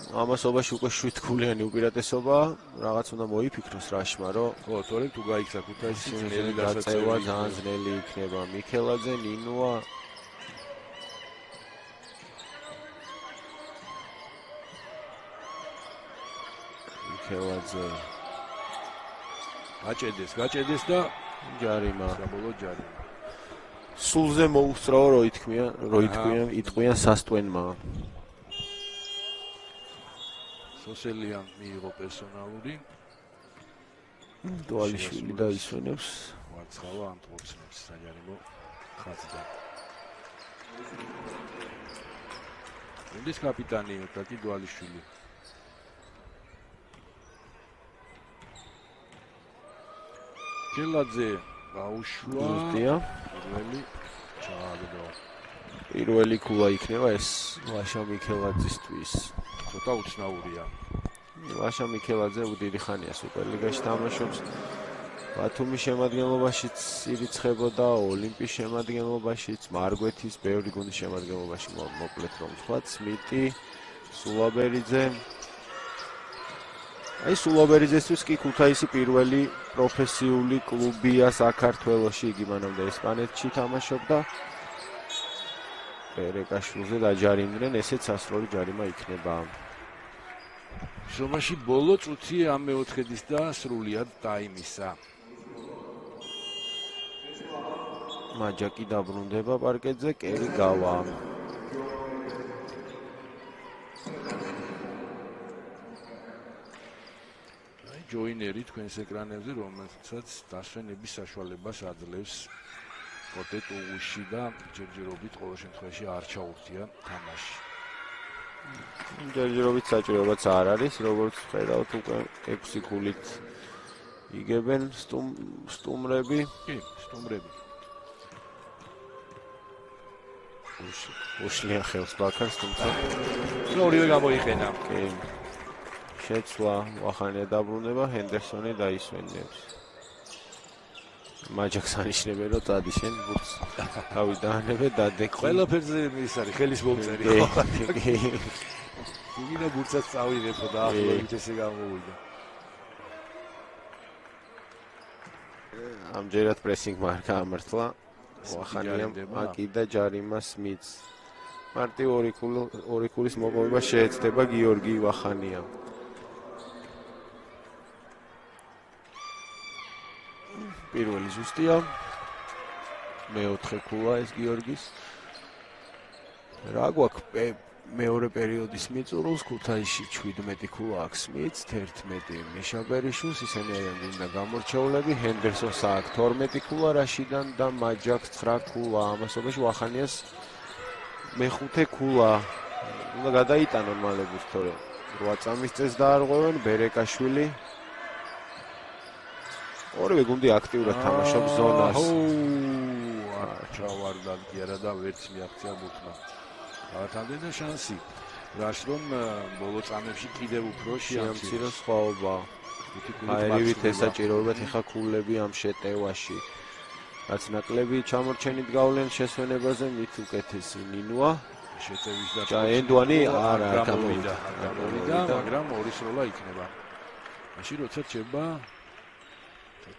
ამასობაში უკვე 7 გულიანი უპირატესობა რაღაც უნდა მოიფიქროს რაშმა რომ ხო თორემ თუ გაიქცა ქუთაისის ძნელი გაწევა ძალიან ძნელი იქნება მიქელაძე ნინუა მიქელაძე გაჭედეს და ჯარიმა საბოლოო ჯარიმა სულზე მოუსწრაო რო იტყვიან სასტვენმა სოსელიან მიიღო პერსონალური დვალიშვილი დაისვენებს ვარცხავა ამტყურცნებს საჯარიმო ხაზიდან გუნდის კაპიტანი ოტაკი დვალიშვილი კელაძე გაუშვა პირველი ქულა იქნება ეს ლაშა მიქელაძისთვის ცოტა უცნაურია ლაშა მიქელაძე უდიდი ხანია სუპერლიგაში თამაშობს ბათუმის შემადგენლობაშიც ირიცხებოდა ოლიმპის შემადგენლობაშიც მარგვეთის ბევრი გუნდის შემადგენლობაში მოკლედ რომ ვთქვათ სმიტი სულაბერიძე აი სულაბერიძესთვის კი ქუთაისი პირველი პროფესიული კლუბია საქართველოში იგი მანამდე ესპანეთში თამაშობდა ერეკაშვილზე დაჯარიმდნენ ესეც სასროლი ჯარიმა იქნება შრომაში ბოლო წუთი ამ მეოთხედის და სრულიად ტაიმისა მაჯაკი დაბრუნდება პარკეტზე კერი გავა ჯოინერი თქვენს ეკრანებზე რომელსაც დასვენების საშუალებას აძლევს კოტეტუში და ჯერჯერობით ყოველ შემთხვევაში არ ჩაურთია თამაში ჯერჯერობით საჭიროებაც არ არის როგორც ხედავთ უკვე 6 გულით იგებენ სტუმრები უშლიან ხელს ბაქარს თუმცა ორივე გამოიყენა კი შეცვლა ვახანია დაბრუნება ჰენდერსონი დაისვენებს მაჯაკს ანიშნებენ რომ წადიშენ ბურთს თავი დაანებე დადეკი ყველაფერზე ის არის ხელის მომწერი იგინა ბურთსაც წავიღებო და ახლობით ესე გამოვიდა ამჯერად პრესინგ მარკა ამართლა ვახანიამ აკიდა ჯარიმა სმიტს მარტივ ორი ქულის მოპოვება შეეცდება გიორგი ვახანიამ პირველი ზუსტია მეოთხე ქულა ეს გიორგის რა გვაქვს მეორე პერიოდის მიწურულს ქუთაისში 17 ქულა აქვს მიც 11 მეშაბერიშვილს ისინი არიან გუნდა გამორჩეულები ჰენდერსონს აქვს 12 ქულა რაშიდან და მაჯაკს 9 ქულა ამასობაში ვახანიას მეხუთე ქულა უნდა გადაიტანონ მალებით თორე 8 წამის წეს დაარღვევენ ბერეკაშვილი ორივე გუნდი აქტიურად თამაშობს ზონას. ჩავარდა გერა და ვერც მიაღწია ბუთმა. ათამდე შანსი. რაშ რომ ბოლო წამებში კიდევ უფრო შეამციროს სხვაობა. აერივით ესაჭიროებათ ეხა ქულები ამ შეტევაში. რაც ნაკლები ჩამორჩენით გავლენ შესვენებაზე მით უკეთესი ნინუა. შეტევის და ჭაენდვანი არა გამოვიდა, მაგრამ ორი სროლა იქნება. მაშინ როცა რჩება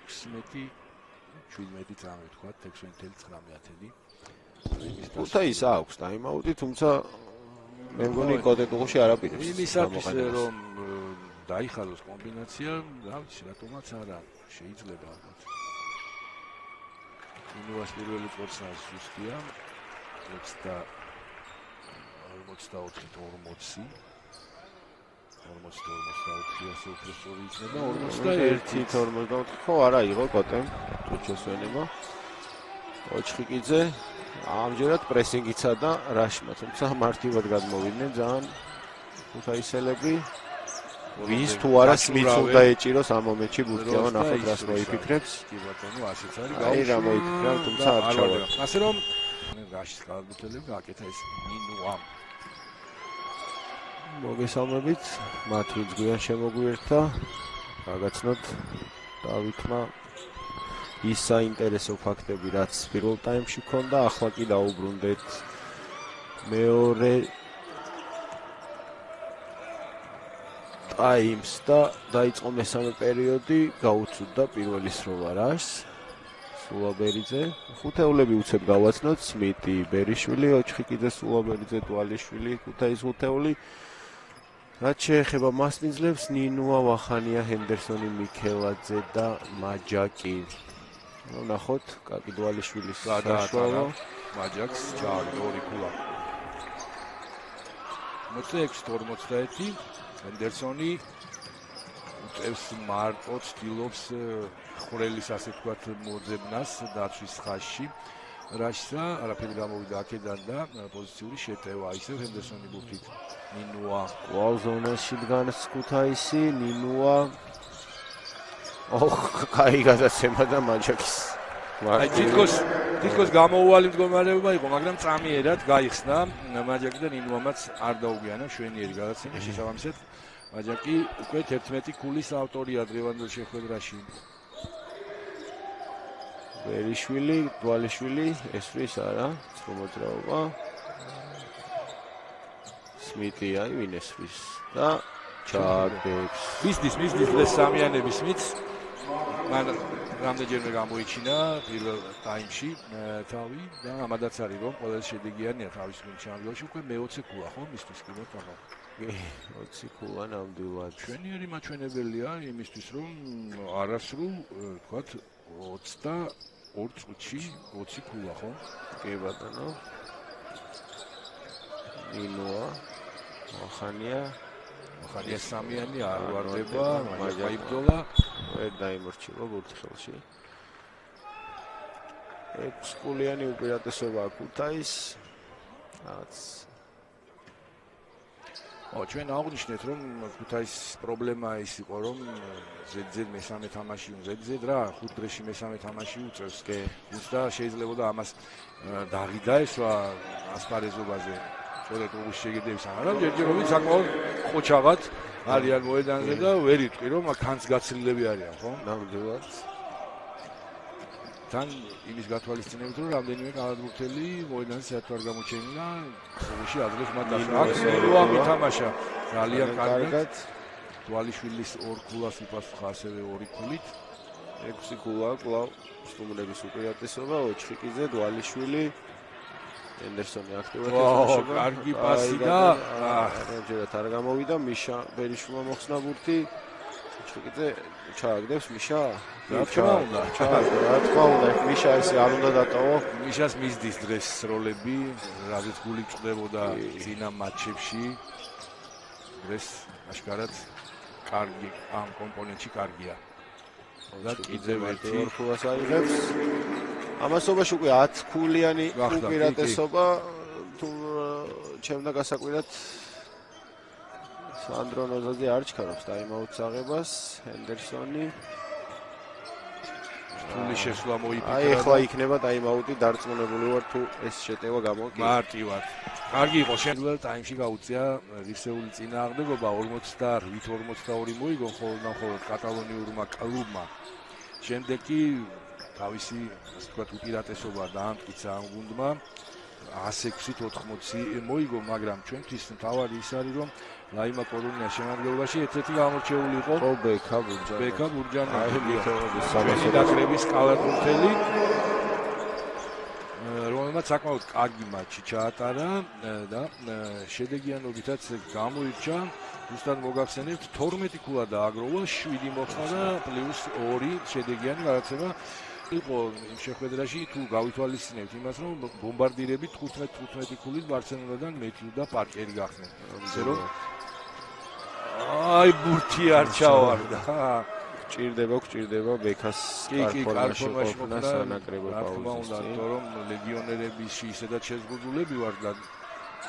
16 17 წამი თქვა 16.9. ქუთაისს აქვს ტაიმაუტი, თუმცა მე მგონი კოტეტუში არ აპირებს. იმისათვის რომ დაიხალოს კომბინაცია, რა ვიცი, რატომაც არა, შეიძლება ალბათ. ინუას პირველი პორცნას ზუსტია 64-40 42 ასე უფრო სწორი იქნება 41-44 ხო არა იყო კოტემ თუჩესვენება ოჩხიკიძე ამჯერად პრესინგიცა და რაშმა თუმცა მარტივად გადმოვიდნენ ძალიან ქუთაისელები ვის თუ არა სმითს უნდა ეჭიროს ამ მომენტში ბურთიავა ნახოთ რას მოიფიქრებს. კი ბატონო, ასეც არის. აი რა მოიფიქრა, თუმცა არ ჩავა. ასე რომ რაშის კალათბურთელები გააკეთა ეს ნინუამ. მოგესალმებით, მათ ვინც გვიან შემოგვიერთდა. გაგაცნოთ დავითმა ის საინტერესო ფაქტები, რაც პირველ ტაიმში ჰქონდა, ახლა კი დაუბრუნდეთ მეორე ტაიმს და დაიწყო მესამე პერიოდი, გაუცუდა პირველი სროლა რაშს. სულაბერიძე, ხუთეულები უცებ გავაცნოთ, სმიტი, ბერიშვილი, ოჩხიკიძე, სულაბერიძე, დვალიშვილი, ქუთაის ხუთეული. რაც შეეხება მასპინძლებს, ნინუა, ვახანია, ჰენდერსონი, მიქელაძე და მაჯაკი. ნახოთ, კაკი დვალიშვილის საშუალო. მაჯაკს ჩააგდო ორი ქულა. 46-41 ჰენდერსონი უწევს მარტო ცდილობს ხვრელის ასე ვთქვათ მოძებნას დაცვის ხაზში. რაშსა არაფერი გამოვიდა აქედან და პოზიციური შეტევა ისევ ჰენდერსონი ბურთით. ნინუა კვლავ ზონაში დგანს ქუთაისი, ნინუა. კაი გადაცემა და მაჯაკის. აი თითქოს გამოუვალი მდგომარეობა იყო, მაგრამ წამიერად გაიხსნა მაჯაკი და ნინუამაც არ დაუგიანა შვენიერი გადაცემა. შესაბამისად მაჯაკი უკვე 11 ქულის ავტორია დღევანდელ შეხვედრაში. ბერიშვილი, დვალიშვილი, ესვრის არა, მოძრაობა. სმიტი აი ვინ ესვრის და ჩააგდებს. მისდის ეს სამიანები სმიტს. მან რამდენჯერმე გამოიჩინა პირველ ტაიმში თავი და ამადაც არის რომ ყველა შედეგიანია თავის ჩემპიონში უკვე მე-20 ქულა ხო მისთვის კი მოთხოვა. 20 ქულა ნამდვილად. ჩვენიერი მაჩვენებელია იმისთვის რომ არასრულ თქვათ 22 წუთში 20 ქულა ხო? კი ბატონო. ნინუა, ვახანია სამიანი არ ვარდება, მაჯაკი იბრძოლა. ვერ დაიმორჩილა ბურთხელში. 6 ქულიანი უპირატესობა ქუთაის. ჩვენ აღვნიშნეთ რომ ქუთაისის პრობლემა ის იყო რომ ზედზედ მესამე თამაში ზედზედ რა 5 დღეში მესამე თამაში უწევს კი და შეიძლებოდა ამას დაღიდა ესვა ასპარეზობაზე სწორედ უგუს შეგედების არა ჯერჯერობით საკმაოდ ყოჩაღად არიან მოედანზე და ვერ იტყვი რომ ხანს გაცილები არიან ხო ნამდვილად თან იმის გათვალისწინებით რომ რამდენიმე კალათბურთელი მოედანზე არ გამოჩენილა უში ადრეს მათ ახლა მითამაშა ძალიან კარგად დვალიშვილის 2 ქულას უპასუხა ასევე 2 ქულით 6 ქულა კვლავ სტუმრების უპირატესობა ოჩხიკიძე დვალიშვილი ენდერსონი აქტიურად ეწევა კარგი პასი და ჯერათ არ გამოვიდა მიშა ბერიშვილმა მოხსნა ბურთი ოჩხიკიძე ჩააგდებს მიშა რა თქმა უნდა მიშა ესე არ უნდა დატოვო მიშას მისდის დღეს როლები რაზეც გული წდებოდა ძინა მატჩებში დღეს აშკარად კარგი ამ კომპონენტში კარგია და კიდევ ერთი ორქულას აიღებს ამასობაში უკვე 10 ქულიანი უპირატესობა თუ ჩემდა გასაკვირად სანდრო ნოზაძე არ ჩქარობს ტაიმაუტს აღებას ჰენდერსონი ფული შესვლა მოიფიქრა აი ახლა იქნება ტაიმაუტი დარწმუნებული ვარ თუ ეს შეტევა გამოგია მარტივად კარგი იყო შემდგომ ტაიმში გაუწია რისეული წინააღმდეგობა 48-42 მოიგო ხოლმე კატალონიურმა კლუბმა შემდეგ კი თავისი ასე ვთქვათ უპირატესობა დაამტკიცა ამ გუნდმა 106-80 მოიგო მაგრამ ჩვენთვის მთავარი ის არის რომ ლაიმა კორუნიას შემადგენლობაში ერთ-ერთი გამორჩეული იყო ბექა ბურჯანი სამესედაკრების კალათბურთელი რომელმაც საკმაოდ კარგი მატჩი ჩაატარა და შედეგიანობითაც გამოირჩა ზუსტად მოგახსენებთ 12 ქულა დააგროვა 7 მოხდა და პლუს 2 შედეგიანი გადაცემა იყო შეხვედრაში თუ გავითვალისწინებთ იმას რომ ბომბარდირები 15 ქულით ბარსელონადან მეთიუ და პარკერი გახდნენ ისე რომ აი ბურთი არ ჩავარდა გჭირდება ბექას კარფორმაში ყოფნა სანაკრებო პაუზის რომ ლეგიონერების ისედაც შეზღუდულები ვარ და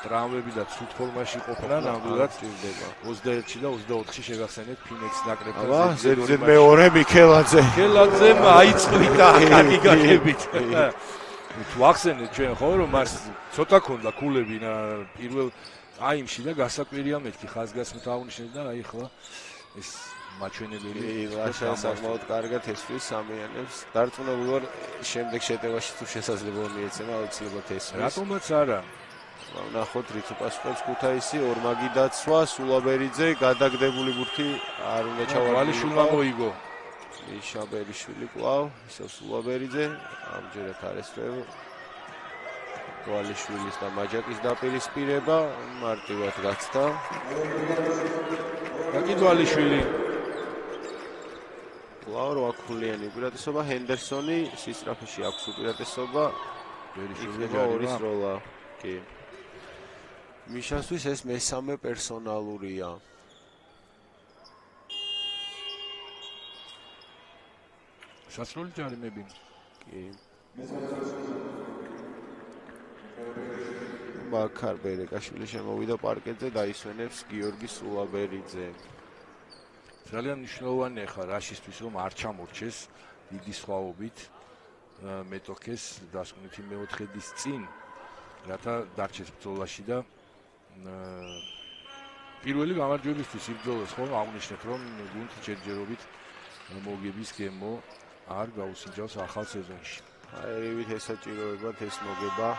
ტრამვები და ცუდ ფორმაში ყოფნა ნამდვილად 21-ში და 24-ში შეგახსენეთ ფინეთის ნაკრებთან. აბა, ზედმეტ მეორე მიქელაძე. მიქელაძემ აიწყვიტა კარი გაკებით. თუ ახსენეთ ჩვენ ხო რომ მას ცოტა ქონდა ქულები პირველ აიმში და გასაკვირია მეთქი ხაზგასმით აღნიშნეთ და აი ხლა ეს მაჩვენებელი ლაშა საკმაოდ კარგად ესვის სამიანებს. დარწმუნებული ვარ შემდეგ შეტევაში თუ შესაძლებლობა მიეცემა აუცილებლად ესვის. რატომაც არა. ნახოთ რითი პასუხობს ქუთაისი, ორმაგი დაცვა, სულაბერიძე, გადაგდებული ბურთი არ უნდა ჩავარდნილიყო. ვალიშვილმა მოიგო. მიშა ბერიშვილი კვლავ, ისევ სულაბერიძე, ამჯერად არ ესწრება. ვალიშვილის და მაჯაკის დაპირისპირება, მარტივად გაცდა. გაკიდვალიშვილი. კვლავ რვაქულიანი უპირატესობა, ჰენდერსონი სისწრაფეში აქვს უპირატესობა. ბერიშვილი ორის როლა. კი. მიშასთვის ეს მესამე პერსონალურია. სასრული ჯარიმები. კი. მაქარ ბერეკაშვილი შემოვიდა პარკეტზე და ისვენებს გიორგი სულაბერიძე. ძალიან მნიშვნელოვანია ხა რაშისთვის რომ არ ჩამორჩეს დიდი სხვაობით მეტოქეს დასკვნითი მეოთხედის წინ რათა დარჩეს ბრძოლაში და პირველი გამარჯვებისთვის იბრძოლოს ხო აღნიშნეთ რომ გუნდ ჯერჯერობით მოგების გემო არ გაუსინჯავს ახალ სეზონში. აერივით ესაჭიროებათ ეს მოგება.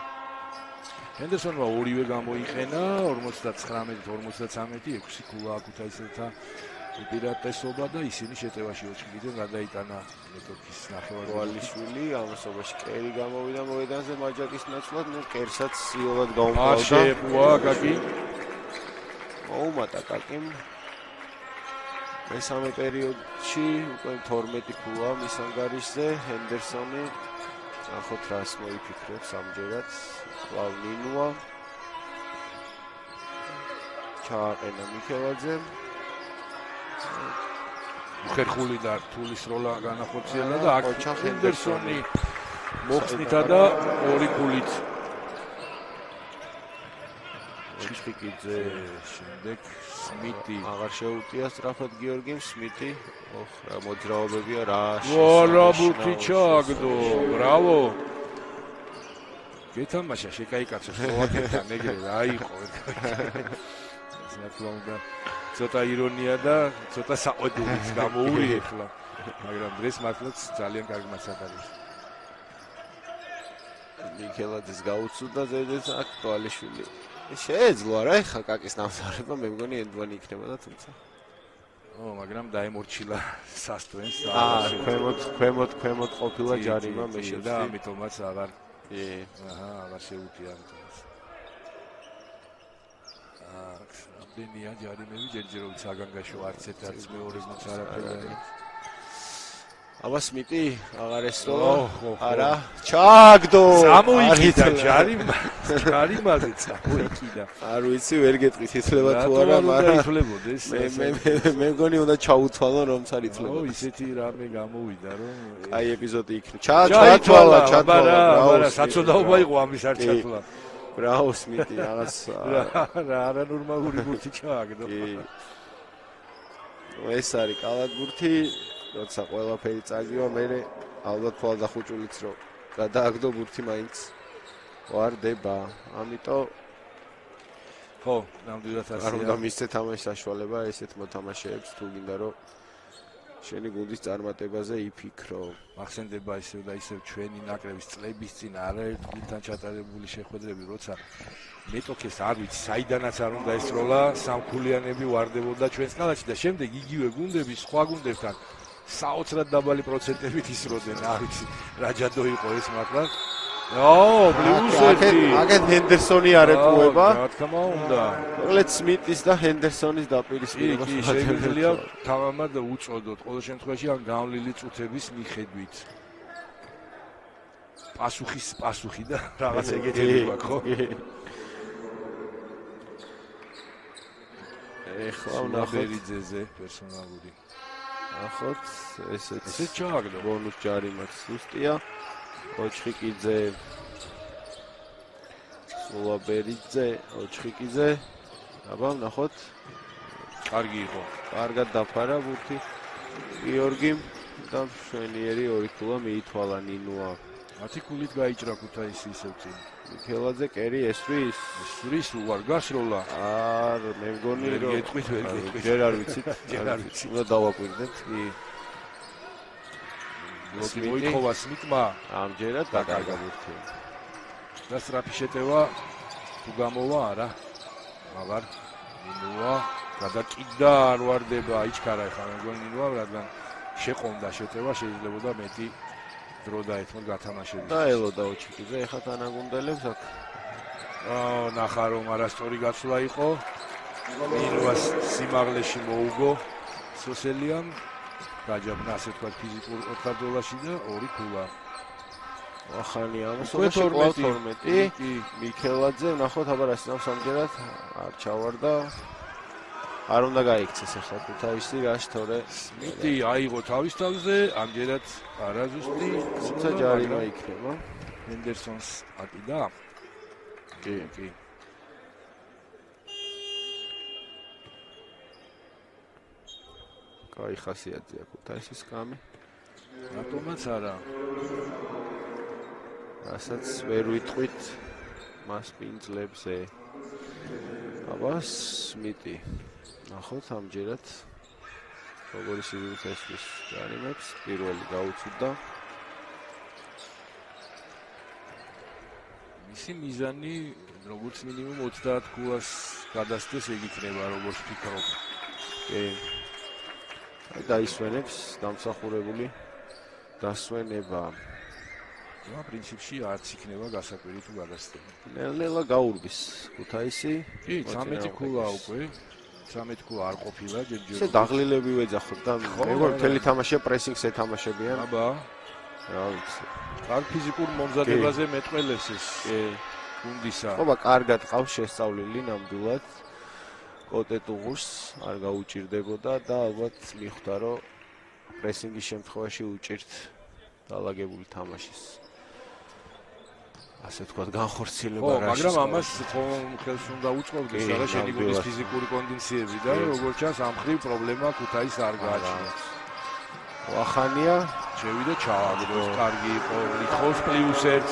ჰენდერსონმა ორივე გამოიყენა 59-53 6 ქულა ქუთაისელთა უპირატესობა და ისინი შეტევაში 4 კიდევ გადაიტანა მეტოქის ნახევარზე. ვალიშვილი ამასობაში კერი გამოვიდა მოედანზე მაჯაკის ნაცვლად, ნუ კერსაც სიოლად გაუმკლავდა. არ შეეყვა კაკი. მოუმატა კაკიმ. მესამე პერიოდში უკვე 12 ქულა მის ანგარიშზე, ჰენდერსონი ნახოთ რას მოიფიქრებს ამჯერად. კვლავ ნინუა. ჩააყენა მიქელაძემ. ხერხული და რთულის როლა განახორციელა და აქ ჰენდერსონი მოხსნითა და ორი ქულით ჩიხიკიძე შემდეგ სმიტი აღარ შეუტია სწრაფად გიორგიმ სმიტი. ოხ რა მოძრაობებია რა ვარა ბურთი ჩაგდო ბრავო გეთამაშა შეკაიკაცა სლოვაკეთთან ეგრე რა იყო ზნაფლონდა ცოტა ირონია და ცოტა საყვედურიც გამოურიეხლა მაგრამ დღეს მართლაც ძალიან კარგი მასაკ არის მიქელაძის გაუცუდა ზედაც აქტუალიშვილი შეეძლო არა ეხა კაკის ნამზარება მე მგონი έντვანი იქნებოდა თუმცა მაგრამ დაემორჩილა სასტვენს ქვემოთ ყოფილა ჯარიმა მე და ამიტომაც აღარ აღარ შეუტია ამიტომაც აბდენია ჯარიმები ჯერჯერობით საგანგაშო არც ერთ არც მეორეს მოც არაფერი აბა სმიტი აღარ ესწროლა არა ჩაგდო ამოიკიდა ჯარიმაზე წამოიკიდა არ ვიცი ვერ გეტყვით ითვლება თუ არა მაგრამ ითვლებოდეს მე მგონი უნდა ჩაუთვალო რომ არ ითვლებოდა ისეთი რამე გამოვიდა რომ აი ეპიზოდი იქნა ჩათვალა აბა საწოდაობა იყო ამის არ ჩათვლა ბრავო სმიტი რაღაც რა ნორმალური ბურთი ჩააგდო ეს არის კალათბურთი როცა ყველაფერი წაგივა მე ალბათ ფალდახუჭულიც რომ გადააგდო ბურთი მაინც ვარდება ამიტომ ხო ნამდვილად ასეა არ უნდა მისცე თამაშის საშუალება ესეთ მოთამაშეებს თუ გინდა რომ შენი გუნდის წარმატებაზე იფიქრო ახსენდება ისევ და ისევ ჩვენი ნაკრების წლების წინ არაერთ გუნდთან ჩატარებული შეხვედრები როცა მეტოქეს არ ვიცი საიდანაც არ უნდა ესროლა სამქულიანები ვარდებოდა ჩვენს ქალაქში და შემდეგ იგივე გუნდები სხვა გუნდებთან საოცრად დაბალი პროცენტებით ისროდნენ არ ვიცი რა ჯადო იყო ეს მაგრამ ბლუზეთი აგეთ ჰენდერსონი არეპუება რა თქმა უნდა მოკლედ სმიტის და ჰენდერსონის დაპირისპირება შეიძლება თავამად უწოდოთ ყოველ შემთხვევაში ან გავლილი წუთების მიხედვით პასუხი და რაღაც ეგეთები გვაქვს ხო ეხლა ნახერიძეზე პერსონალური ნახოთ ესეც ჩააგდო ბონუს ჯარიმაც სუსტია ოჩხიკიძე სულაბერიძე, ოჩხიკიძე. აბა, ნახოთ. კარგი იყო. კარგად დაფარა ბურთი. გიორგიმ და მშვენიერი ორი ქულა მიითვალა ნინუა. 10 ქულით გაიჭრა ქუთაისი ისევ წინ. მიქელაძე კერი ესვრის. ისვრის უარ გასროლა. არ მე მგონი ვერ რომ გეტყვით. ჯერ არ ვიცით. უნდა დავაკვირდეთ. კი. ლოტი მოითხოვა სმიტმა. ამჯერად დაკარგა ბურთი. და სწრაფი შეტევა თუ გამოვა არა. აღარ ნინუა გადაკიდა არ ვარდება აიჩქარა ხა მე მგონი ნინუა რადგან შეყონდა შეტევა შეიძლებოდა მეტი დრო დაეთმო გათამაშების. და ელოდა ოჩიკიძე ეხა თანაგუნდელებს აქ. ნახა რომ არასწორი გაცვლა იყო. ნინუას სიმაღლეში მოუგო სოსელიამ. გაჯაბნა ასე თქვა ფიზიკურ ოთხაბრძოლაში და ორი ქულა. ახალია ამასობაში 12. მიქელაძე ნახოთ აბა რა სამჯერად არ ჩავარდა. არ უნდა გაიქცეს ახლა ქუთაისი რაში თორე სმიტი აიღო თავის თავზე ამჯერად არაზუსტი თუმცა ჯარიმა იქნება. ჰენდერსონს აკიდა. კი. კაი ხასიათია ქუთაისის კამი. რატომაც არა. რასაც ვერ ვიტყვით მას პინძლებზე. აბა სმიტი. ნახოთ ამჯერად როგორი სიზუსტე ესვის ჯარიმებს. პირველი გაუწვდა. მისი მიზანი როგორც მინიმუმ 30 ქულას გადასცეს ეგ იქნება როგორც ფიქრობ. კი. აი დაისვენებს დამსახურებული დასვენება. და პრინციპში არც იქნება გასაკვირი თუ გადასცემა. ნელ-ნელა გაურბის ქუთაისი. კი, 13 ქულა უკვე. 13 ქულა არ ყოფილა ჯერჯერობით. ესე დაღლილები ვეძახოთ და მე მგონი მთელი თამაშია პრესინგს ეთამაშებიან. აბა, რა ვიცი. კარგ ფიზიკურ მომზადებაზე მეტყველებს ეს გუნდისა. ხობა, კარგად ყავს შესწავლილი ნამდვილად. კოტეტუღურს არ გაუჭირდებოდა და ალბათ მიხვდა რომ პრესინგის შემთხვევაში უჭირთ დაალაგებული თამაშის. ასე თქვა განხორციელება რა. მაგრამ ამას ხელს უნდა უწყობდეს და შენი გუნდის ფიზიკური კონდიციები და როგორც ჩანს ამ ხრივ პრობლემა ქუთაისს არ გააჩნია. ვახანია შევიდა ჩააგდოს კარგი იყო ითხოვს +1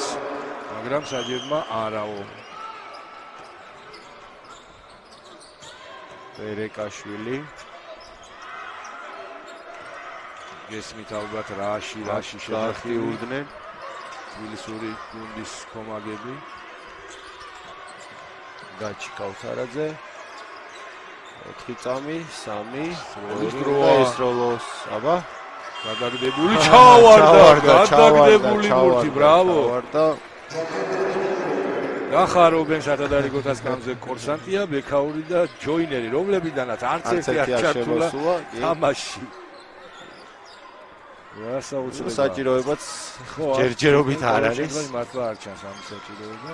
მაგრამ საჯებმა არაო. ერეკაშვილი გესმით ალბათ რაში შეხიურდნენ თბილისური გუნდის კომაგები. გაჩი კავთარაძე 4 წამი 3 ესროლოს აბა გადაგდებული ჩავარდა ბურთი ბრავო ნახა რობენ სათადარიგოთას გამზე კორსანტია ბექაური და ჯოინერი რომლებიდანაც არც ერთი არ ჩართულა თამაში. რასაც საჭიროებაც ჯერჯერობით არ არის. მართლა არ ჩანს ამ საჭიროება.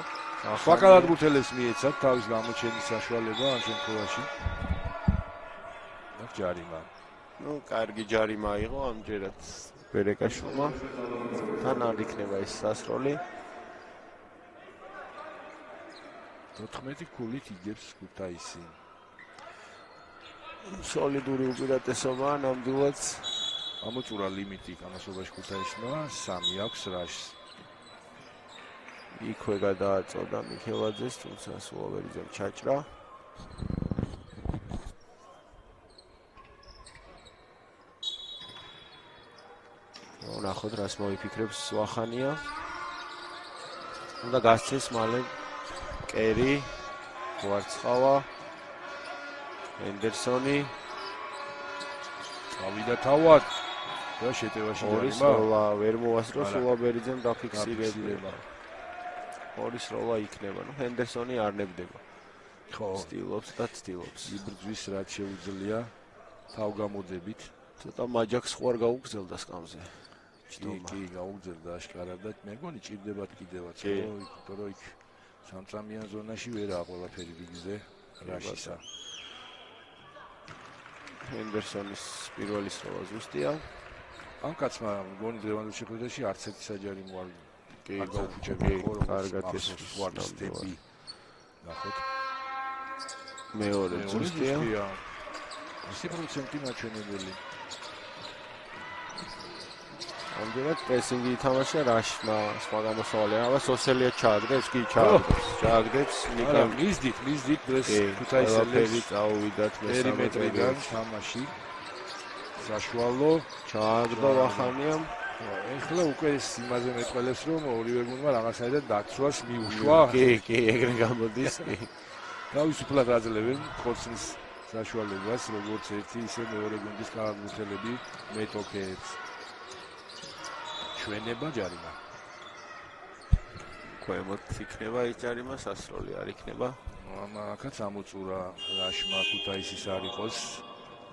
ვაკალად გუთელებს მიეცათ თავის გამოჩენის საშუალება ამ შემთხვევაში. და ჯარიმა. ნუ კარგი ჯარიმა იყო ამჯერად ბერეკაშვილმა. თან არ იქნება ეს სასროლი. 14 ქულით იგებს ქუთაისი. სოლიდური უპირატესობა ნამდვილად ამოწურა ლიმიტი გამოსობაში ქუთაისმა 3 აქვს რაშს. იქვე გადააწოდა მიქელაძეს, თუმცა სულავერიძემ ჩაჭრა. ნახოთ რას მოიფიქრებს ვახანია. უნდა გასცეს მალე კერი, გვარცხავა, ენდერსონი. წავიდა თავად და შეტევაში ჯარიმა ვერ მოასწრო სულავერიძემ დაფიქსირება. ორი სროლა იქნება, ნუ ჰენდერსონი არ ნებდება. ხო, ცდილობს და ცდილობს. იბრძვის რაც შეუძლია თავგამოძებით. ცოტა მაჯაკს ხوار გაუგზელდა სკამზე. კი, გაუგზელდა აშკარად. მე მგონი ჭირდებათ კიდევაც, რომ იქ სამწამიან ზონაში ვერაა ყველაფერი რიგზე რაშისა. ჰენდერსონის პირველი სროლა ზუსტია. ამ კაცმა მგონი ლევანდოვსკის შეხვედრაში არც ერთი საჯარი მოარ კი, გაუფუჭებია, კარგად ეს ვარდსტები. ნახოთ. მეორე ზუსტია. ისი პროცენტი მაჩვენებელი. ამჯერად პრესინგი ითამაშა რაშმა სხვა გამოსავალი. აბა სოსელია ჩააგდებს, კი ჩააგდებს. ჩააგდებს არა, მისდით დღეს ქუთაისელები წაუვიდათ პერიმეტრიდან თამაში. საშუალო ჩააგდა ვახანიამ. ეხლა უკვე იმაზე მეტყველებს რომ ორივე გუნდმა რაღაცნაირად დაცვას მიუშვა. კი, ეგრე გამოდის. თავისუფლად აძლევენ ხორცის საშუალებას როგორც ერთი ისე მეორე გუნდის კალათბურთელები მეტოქეებს. ჩვენება ჯარიმა. ქვემოთ იქნება ის ჯარიმა, სასროლი არ იქნება. ამაკაც ამოწურა რაშმა ქუთაისის არ იყოს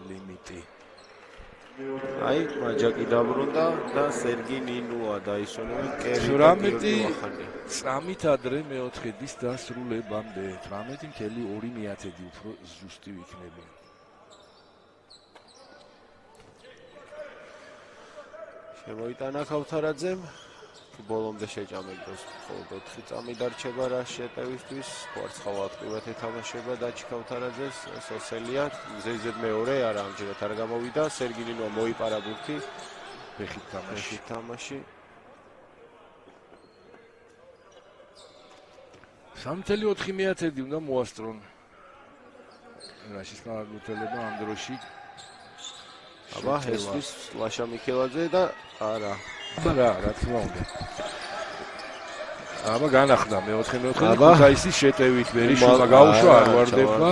ლიმიტი. აი, მაჯაკი დაბრუნდა და სერგი ნინუა დაისვენებენ კერი და 18 ვახანი. წამით ადრე მეოთხედის დასრულებამდე 18.2 უფრო ზუსტი ვიქნები. შემოიტანა ქავთარაძემ ბოლომდე შეჭამებდოს მხოლოდ 4 წამი დარჩება რა შეტევისთვის კვარცხავა აქტიურად ეთამაშება დაჩი ქავთარაძეს სოსელია მზეზე მეორე არა ამჯერად არ გამოვიდა სერგი ნინუა მოიპარა ბურთი ფეხით თამაში 3.4 უნდა მოასწრონ რაშის კალათბურთელებმა ამ დროში აბა ესვის ლაშა მიქელაძე და არა რა თქმა უნდა აბა განახდა მეოთხე ქუთაისის შეტევით ვერიშვილმა გაუშვა არ ვარდება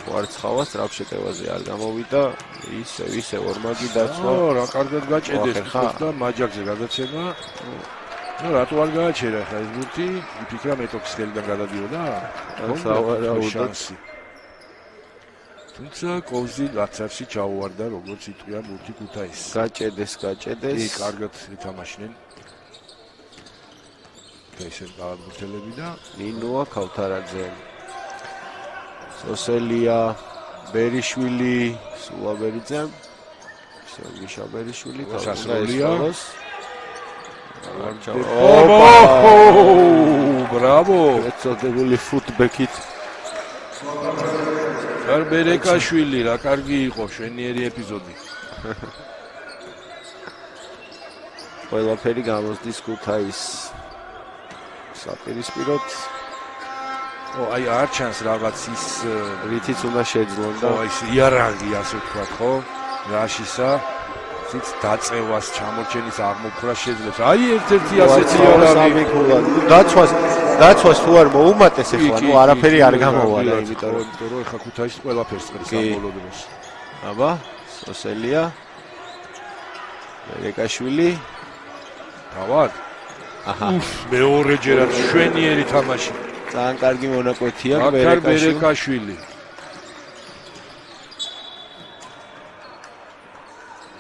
კვარცხავა სწრაფ შეტევაზე არ გამოვიდა ისე ორმაგი დაცვა რა კარგად გაჭედეს და მაჯაკზე გადაცემა ნუ რატო არ გააჩერა ხა ეს ბურთი ვიფიქრა მეტოქის ხელიდან გადადიოდა შანსი თუმცა კოვზი ლაცარში ჩაუვარდა როგორც იტყვია ბურთი ქუთაისს გაჭედეს კი კარგად ითამაშნენ ესეთ კალათბურთელები და ნინუა ქავთარაძე სოსელია ბერიშვილი სულაბერიძე მიშა ბერიშვილი სასროლია ბრავო ეცოდებული ფუტბეკით გარბერეკაშვილი რა კარგი იყო შვენიერი ეპიზოდი ყველაფერი გამოსდის ქუთაისს საპირისპიროდ აი არ ჩანს რაღაც ის რითიც უნდა შეძლონ და ის იარაღი ასე ვთქვათ ხო რაშისა ის დაწევას ჩამორჩენის აღმოფხვრა შეძლებს აი ერთ-ერთი ასეთი იარაღი დაცვას თუ არ მოუმატეს ახლა ნუ არაფერი არ გამოვალა იმიტომ რომ ეხა ქუთაისს ყველაფერს წყრის ამ ბოლო დროს აბა სოსელია რეკაშვილი თავად მეორეჯერად შვენიერი თამაში ძალიან კარგი მონაკვეთია ბერეკაშვილი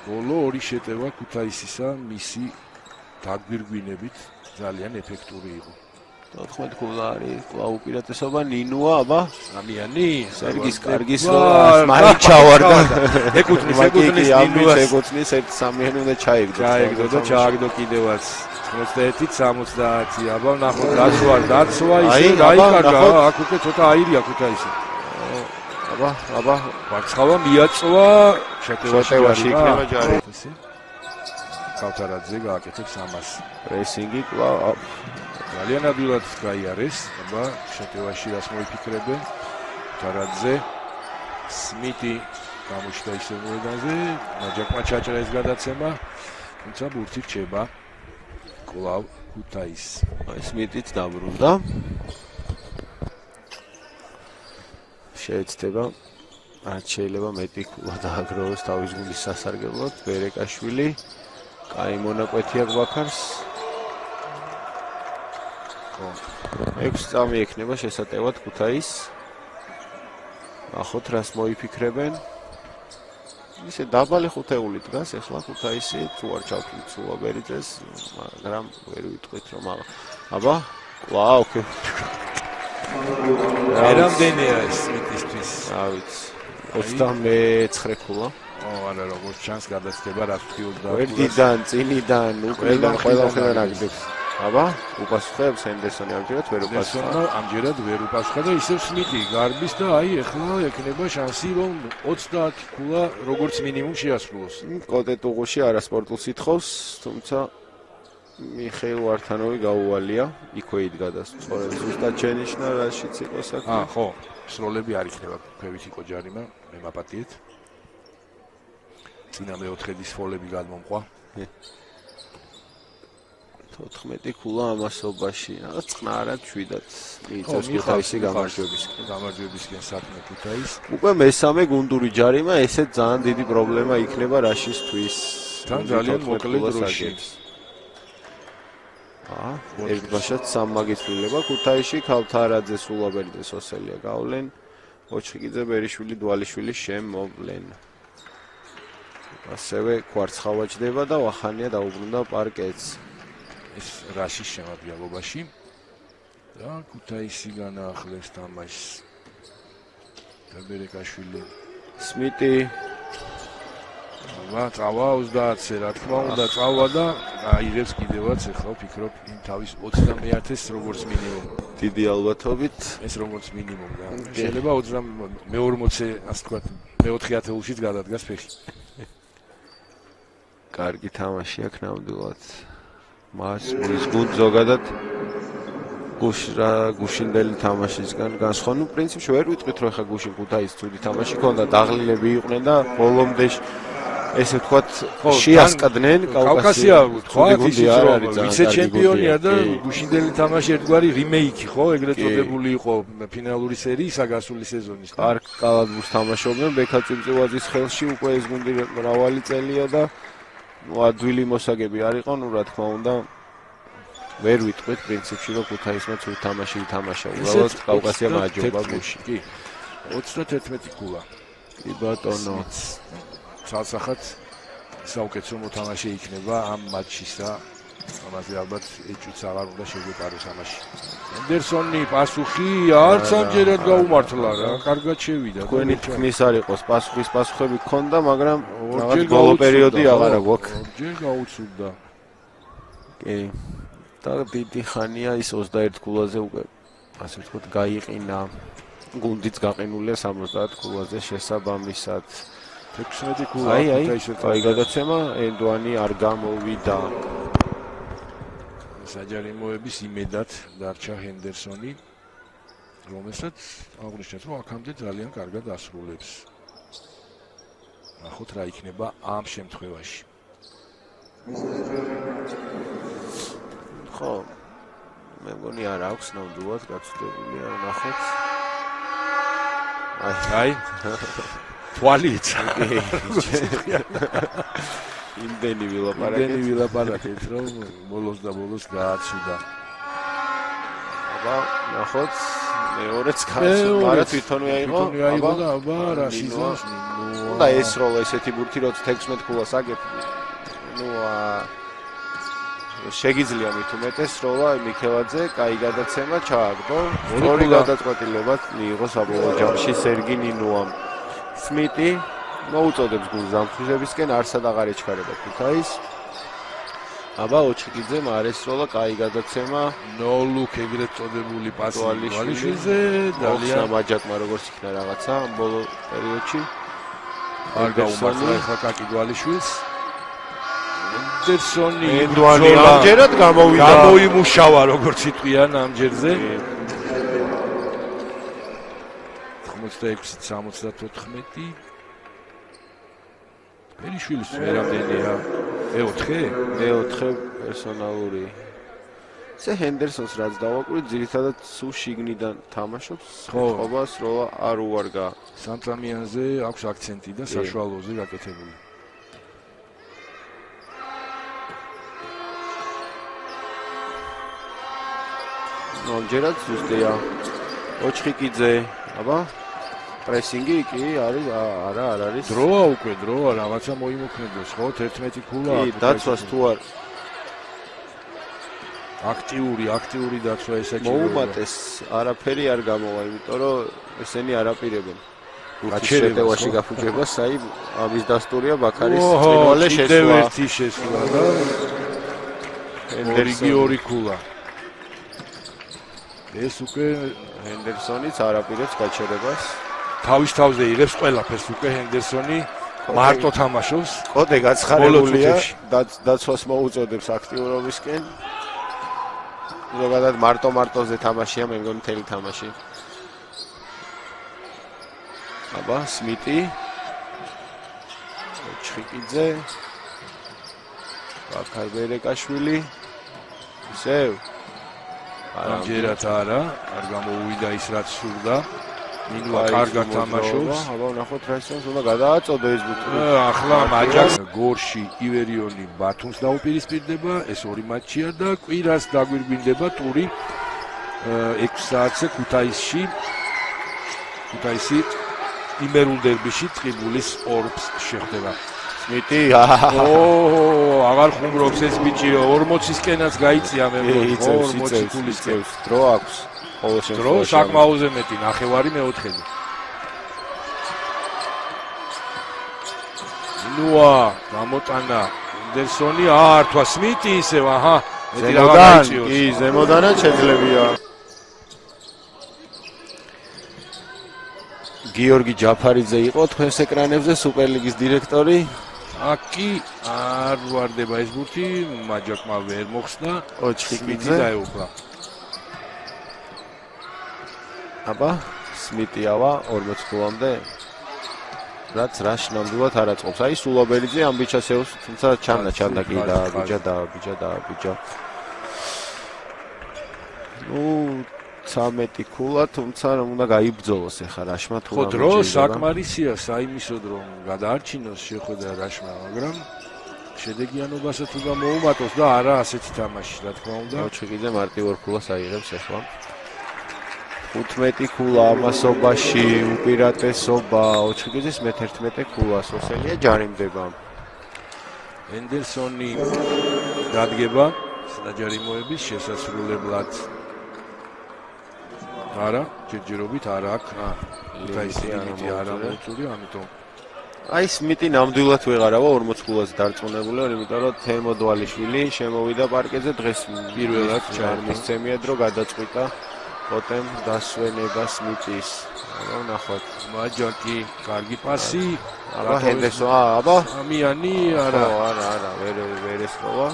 ბოლო ორი შეტევა ქუთაისისა მისი დაგვირგვინებით ძალიან ეფექტური იყო 14 გოლა არის კვლავ უპირატესობა ნინუა აბა სამიანი სერგის კარგის მაინც ჩავარდა ეკუთვნის ნინუას ეკუთვნის ერთ სამიანი უნდა ჩაიგდო და ჩააგდო კიდევაც 91-70 აბა ნახოთ დაცვა ისე გაიკარგა აქ უკვე ცოტა აირია ქუთაისი აბა კვარცხავა მიაწვა შეტევაში იქნება ჯარი ქავთარაძე გააკეთებს ამას პრესინგი კვლავ ძალიან ადვილად გაიარეს აბა შეტევაში რას მოიფიქრებენ ქავთარაძე სმიტი გამოჩნდა ისე მოედანზე მაჯაკმა ჩაჭრა ეს გადაცემა თუმცა ბურთი რჩება კვლავ ქუთაისს სმიტიც დაბრუნდა შეეცდება რაც შეიძლება მეტი ქულა დააგროვოს თავის გუნდის სასარგებლოდ ბერეკაშვილი კაი მონაკვეთია გვაქარს 6 წამი ექნება შესატევად ქუთაისს ნახოთ რას მოიფიქრებენ ისე დაბალი ხუთეული დგას ახლა ქუთაისი თუ არ ჩავთვლით სულაბერიძეს მაგრამ ვერ ვიტყვით რომ აბა ვაუ ერამდენია ეს მიტისთვის რა ვიცი 29 ქულა არა როგორც ჩანს გადაცდება რაც ვთქვი 20 ვერდიდან წინიდან უკრიდან ყველაფერად აგდებს აბა, უპასუხებს ჰენდერსონი ამჯერად ვერ უპასუხა. ამჯერად ვერ უპასუხა და ისევ სმიტი გარბის და აი ეხლა ექნება შანსი რომ 30 ქულა როგორც მინიმუმ შეასრულოს. კოტეტუღუში არასპორტულ სიტყვას, თუმცა მიხეილ ვართანოვი გაუვალია, იქვე იდგა და სწორედ ზუსტად შენიშნა რაშიც იყო საქმე. ხო, სროლები არ იქნება ქვევით იყო ჯარიმა, მე მაპატიეთ. წინა მეოთხედის ფოლები გადმომყვა. 14 ქულა ამასობაში, რაღაც წყნარად შვიდად მიიწევს ქუთაისი გამარჯვებისკენ. გამარჯვებისკენ საქმე ქუთაის. უკვე მესამე გუნდური ჯარიმა, ესეც ძალიან დიდი პრობლემა იქნება რაშისთვის. თან ძალიან მოკლე დროში. ერთბაშად სამმაგისტრილება ქუთაისში ქავთარაძე სულაბერიძე სოსელია გავლენ ოჩხიკიძე ბერიშვილი დვალიშვილი შემოვლენ ასევე კვარცხავა ჯდება და ვახანია დაუბრუნდა პარკეტს ეს რაშის შემადგენლობაში და ქუთაისი განაახლეს თამაშს ბერეკაშვილი სმიტი წავა 30-ზე რა თქმა უნდა წავა და აიღებს კიდევაც ახლა ვფიქრობ იმ თავის 21-ს როგორც მინიმუმ დიდი ალბათობით ეს როგორც მინიმუმ და შეიძლება 40-ე ასე ვთქვათ მე-4 ათეულშიც გადადგას ფეხი კარგი თამაში აქ ნამდვილად მას მის გუნდ ზოგადად გუშინდელი თამაშისგან განსხვავებული. ნუ პრინციპში ვერ ვიტყვით რომ ხა გუშინ ქუთაის ცუდი თამაში ქონდა, დაღლილები იყვნენ და ბოლომდე ესე ვთქვათ შეასკდნენ კავკასია ვთქვათ ისიც რომ ვიცე-ჩემპიონია და გუშინდელი თამაში ერთგვარი რიმეიკი ხო ეგრეთ წოდებული იყო ფინალური სერიის აგასული სეზონის. კარგ კალათბურთს თამაშობდნენ ბექაწიწევაძის ხელში უკვე ეს გუნდი მრავალი წელია და ადვილი მოსაგები არ იყო, ნუ რა თქმა უნდა ვერ ვიტყვით პრინციპში რომ ქუთაისმა ცუდ თამაში ითამაშა. უბრალოდ კავკასია მაჯობა გუში. კი 31 ქულა. კი ბატონო. ცალსახად საუკეთესო მოთამაშე იქნება ამ მატჩის და ამაზე ალბათ ეჭვიც აღარ უნდა შეგვეპაროს ამაში. ჰენდერსონი პასუხი არც ამჯერად გაუმართლა რა, კარგად შევიდა. თქვენი თქმის არ იყოს პასუხები გქონდა, მაგრამ რაღაც ბოლო პერიოდი აღარა გვაქვს. ორჯერ გაუცურდა. კი. და დიდი ხანია ის 21 ქულაზე უკვე ასე ვთქვათ გაიყინა. გუნდიც გაყინულია 70 ქულაზე შესაბამისად. 16 ქულა აი გადაცემა ენდვანი არ გამოვიდა. საჯარიმოების იმედად დარჩა ჰენდერსონი, რომელსაც აღნიშნეთ, რომ აქამდე ძალიან კარგად ასრულებს. ნახოთ რა იქნება ამ შემთხვევაში. ხო, მე მგონი არ აქვს ნამდვილად გაცვლილია, ნახოთ. აი თვალით. იმდენი ვილაპარაკეთ, რომ ბოლოს და ბოლოს გააცუდა. აბა, ნახოთ, მეორეც გასულ, მაგრამ თვითონვე აიღო, აბა, რა სიზონს. და ეს როლა ესეთი ბურთი, როც 16 ქულას აგებ. ნუ შეგიძლია მით უმეტეს როლა მიქელაძე, კაი გადაცემა ჩააგდო. ორი გადაწყვეტილებაც მიიღო საბოლოო ჯამში სერგი ნინუამ. სმიტი მოუწოდებს გუნდს ზამთრისებისკენ, არსად აღარ ეჩქარება ქუთაის. აბა ოჩხიკიძე მარესროლა კაი გადაცემა ნოლუკ ეგრეთ წოდებული პასი ვალიშვილზე ძალიან მაჯაკმა როგორც იქნა რაღაცა ბოლო პერიოდში. არ გაუმართლა ახლა კაკი გვალიშვილს. ჰენდერსონი ენდვანი ამჯერად გამოიმუშავა როგორც იტყვიან ამჯერზე. 96-74 ბერიშვილის ვერამდენია მე-4 პერსონალური ზე ჰენდერსონს რაც დავაკვირდი ძირითადად სულ შიგნიდან თამაშობს ხობას როლა არ უარგა სამტრამიანზე აქვს აქცენტი და საშუალოზე გაკეთებული ნოლჯერად ზუსტია ოჩხიკიძე აბა პრესინგი კი არის არა არ არის დროა უკვე დროა რაღაცა მოიმოქმედოს ხო 11 ქულა კი დაცვას თუ არ აქტიური დაცვა ესაჭიროება მოუმატეს არაფერი არ გამოვა იმიტომ რომ ესენი არაპირებენ გაჩერებაში გაფუჭებას აი ამის დასტურია ბაქარის წინვალე შესვლა ერთი შესვლა და ორიგი ორი ქულა. ეს უკვე ჰენდერსონიც არაპირებს გაჩერებას. თავის თავზე იღებს ყველაფერს უკვე ჰენდერსონი მარტო თამაშობს. კოდე გაცხარებულია, დაცვას მოუწოდებს აქტიურობისკენ. ზოგადად მარტოზე თამაშია, მე მგონი მთელი თამაში. აბა, სმიტი. ჩხიკიძე. ბაქარბერეკაშვილი. ისევ. ამჯერად არა, არ გამოუვიდა ის რაც სურდა. ნინვა კარგად თამაშობს. აბა, ნახოთ რა ისევ უნდა გადააწოდო ეს ბუთი. ახლა მაჯაკს გორში ივერიონი ბათუმს დაუპირისპირდება, ეს ორი მატჩია და კვირას დაგვირგვინდება ტური 6 საათზე ქუთაისში. ქუთაისი იმერულ დერბიში ტყიბულის ორბს შეხვდება. სმიტი, აღარ ხუმრობს ეს ბიჭი 40-ისკენაც გაიწია მე მგონი 40 ქულისკენ. დრო აქვს. დრო საკმაოზე მეტი, ნახევარი მეოთხედი. ნუა, გამოტანა ჰენდერსონი, ართვა სმიტი ისევ, აჰა, მეტი რაღაც აიწიოს. კი, ზემოდანაც შეძლებია. გიორგი ჯაფარიძე იყო თქვენს ეკრანებზე, სუპერლიგის დირექტორი. აკი არ ვარდება ეს ბურთი, მაჯაკმა ვერ მოხსნა. ოჩხიკიძე დაეუფლა. აბა, სმიტი ავა 40 ქულამდე. რაც რაშ ნამდვილად არ აწყობს. აი სულობერიძე ამ ბიჭას ეოს, თუმცა ჩანდა კი დააბიჯა. ნუ 13 ქულა, თუმცა რომ უნდა გაიბრძოლოს ახლა რაშმა თუ ხო დრო საკმარისია საიმისოდ რომ გადაარჩინოს შეხვედრა რაშმა, მაგრამ შედეგიანობასაც უნდა მოუმატოს და არა ასეთი თამაში, რა თქმა უნდა. ოჩხიკიძე მარტივ ორ ქულას აიღებს ახლა. 15 ქულა ამასობაში უპირატესობა ოჩხიკიძის მე-11 ქულა სოსელია ჯარიმდება. ჰენდერსონი დადგება საჯარიმოების შესასრულებლად. არა, ჯერჯერობით არა აქ. ლიმიტი არა მოუწური, ამიტომ აი სმიტი ნამდვილად ვეღარავა 40 ქულაზე დარწმუნებული ვარ, იმიტომ რომ თემო დვალიშვილი შემოვიდა პარკეზე დღეს პირველად მისცემია დრო გადაწყვიტა პოტემ დასვენება სმიტის. აბა ნახოთ. მაჯაკი, კარგი პასი. აბა ჰენდერსონი, აბა ამიანი არა, ვერ ესწროვა.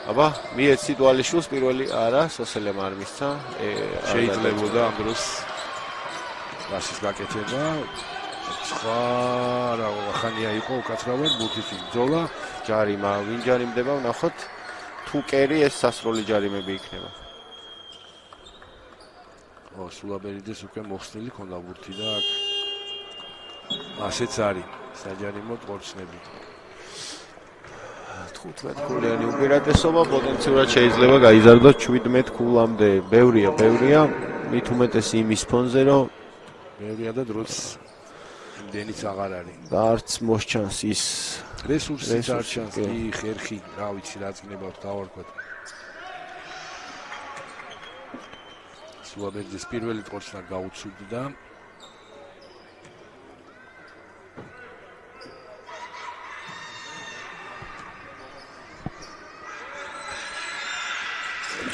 აბა მიეცი დვალიშვილს პირველი არა, სოსელემ არ მისცა. შეიძლებოდა ამ დროს პასის გაკეთება. სხვა ხანია იყო უკაცრავად ბურთის ბრძოლა. ჯარიმა, ვინ ჯარიმდება, ვნახოთ. თუ კერი ეს სასროლი ჯარიმები იქნება. სულაბერიძეს უკვე მოხსნილი ქონდა ბურთი და აქ ასეც არის საჯარიმო ყორცნები. 15 ქულიანი უპირატესობა პოტენციურად შეიძლება გაიზარდოს 17 ქულამდე. ბევრია, მით უმეტესი იმის ფონზე, რომ ბევრია და დროც იმდენიც აღარ არის. და არც მოსჩანს ის რესურსიც არ ჩანს, კი, ხერხი, რა ვიცი, რა წინებავთ დავარქვათ. სულაბერიძეს პირველი ყორცნა გაუცურდა.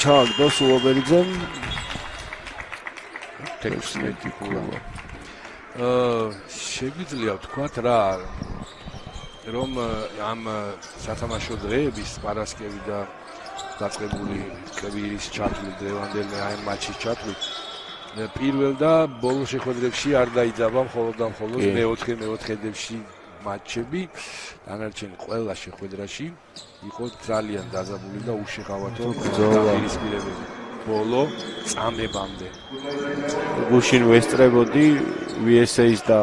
ჩააგდო სულობერიძემ 16 ქულა. შეგვიძლია ვთქვათ რა, რომ ამ სათამაშო დღეების პარასკევი და დაწყებული კვირის ჩათვლით, დღევანდელი აი მატჩის ჩათვლით პირველ და ბოლო შეხვედრებში არ დაიძაბა მხოლოდ მეოთხედებში მატჩები. დანარჩენ ყველა შეხვედრაში იყო ძალიან დაზაბული და უშეყავათო დაპირისპირებები. ბოლო წამებამდე. გუშინ ვესწრებოდი VSA-ის და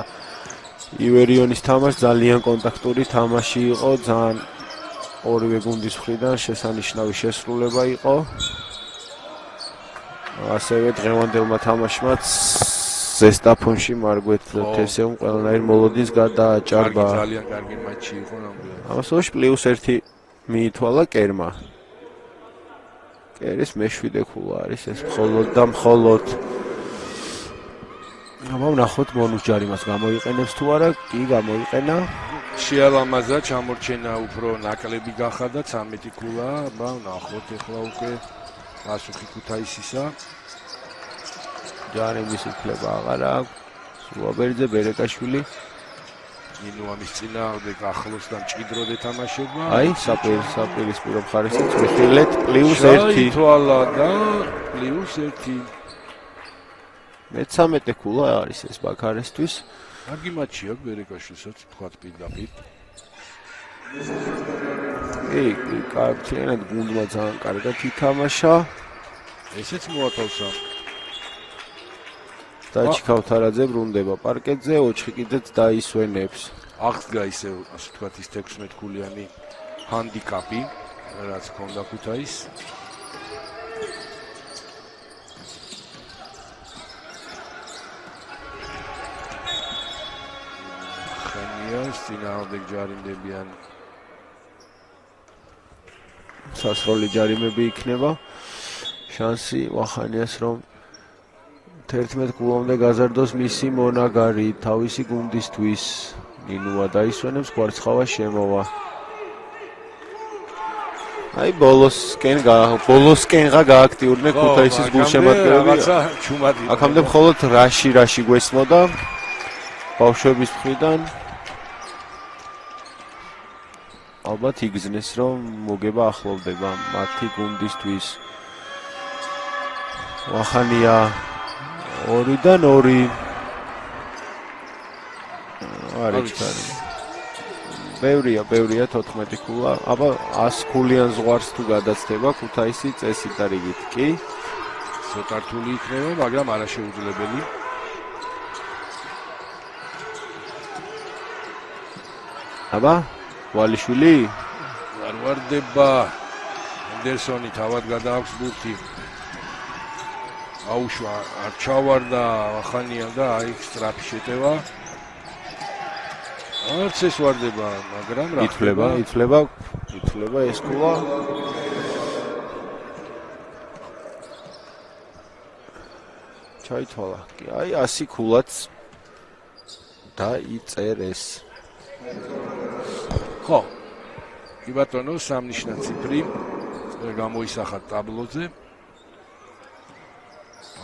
ივერიონის თამაშს, ძალიან კონტაქტური თამაში იყო, ძალიან ორივე გუნდის მხრიდან შესანიშნავი შესრულება იყო. ასევე დღევანდელმა თამაშმაც ზესტაფონში მარგვეთ თესეუმ ყველანაირ მოლოდინს გადააჭარბა. ძალიან კარგი მატჩი იყო ნამდვილად. ამასობაში +1 მიითვალა კერმა. კერის მე-7 ქულა არის ეს მხოლოდ. აბა ვნახოთ ბონუს ჯარიმას გამოიყენებს თუ არა, კი გამოიყენა. შეალამაზა ჩამორჩენა უფრო ნაკლები გახადა 13 ქულა, აბა ნახოთ ეხლა უკვე პასუხი ქუთაისისა. ჯარიმის უფლება აღარ აქვს. სულაბერიძე ბერეკაშვილი. ნინუამის წინააღმდეგ ახლოს და მჭიდროდ ეთამაშება. აი, საპირისპირო მხარესაც მიხილეთ +1. თვალა და +1. მე-13 ქულა არის ეს ბაქარესთვის. კარგი მატჩი აქვს ბერეკაშვილსაც, თქვათ პირდაპირ. კი, კარგად გუნდმა ძალიან კარგად ითამაშა. ესეც მოათავსა. და ჩიქავთარაძე ბრუნდება პარკეტზე, ოჩხი კიდეც დაისვენებს. აღსდგა ისე, ასე ვთქვათ, ის 16 ქულიანი ჰანდიკაპი, რაც ჰქონდა ქუთაისს. ხანიას წინააღმდეგ ჯარიმდებიან. სასროლი ჯარიმები იქნება. შანსი ვახანიას რომ 11 ქულამდე გაზარდოს მისი მონაგარი თავისი გუნდისთვის. ნინუა დაისვენებს, კვარცხავა შემოვა. აი ბოლოსკენღა გააქტიურდნენ ქუთაისის გულშემატკივრები. რაღაცა ჩუმად იყო. აქამდე მხოლოდ რაში გვესმოდა ბავშვების მხრიდან. ალბათ იგზნეს რომ მოგება ახლოვდება მათი გუნდისთვის. ვახანია 2-დან 2. არის ჩქარი. ბევრია 14 ქულა. აბა 100 ქულიან ზღვარს თუ გადაცდება ქუთაისი წესით და რიგით კი. ცოტა რთული იქნება, მაგრამ არა შეუძლებელი. აბა ვალიშვილი არ ვარდება. ანდერსონი თავად გადააქვს ბურთი. აუშვა არ ჩავარდა ახანია და აი სტრაფი შეტევა. არც ეს ვარდება, მაგრამ რა ითვლება ეს ქულა. ჩაითვალა. კი, აი 100 ქულაც დაიწერეს. ხო. კი ბატონო, სამნიშნა ციფრი გამოისახა ტაბლოზე.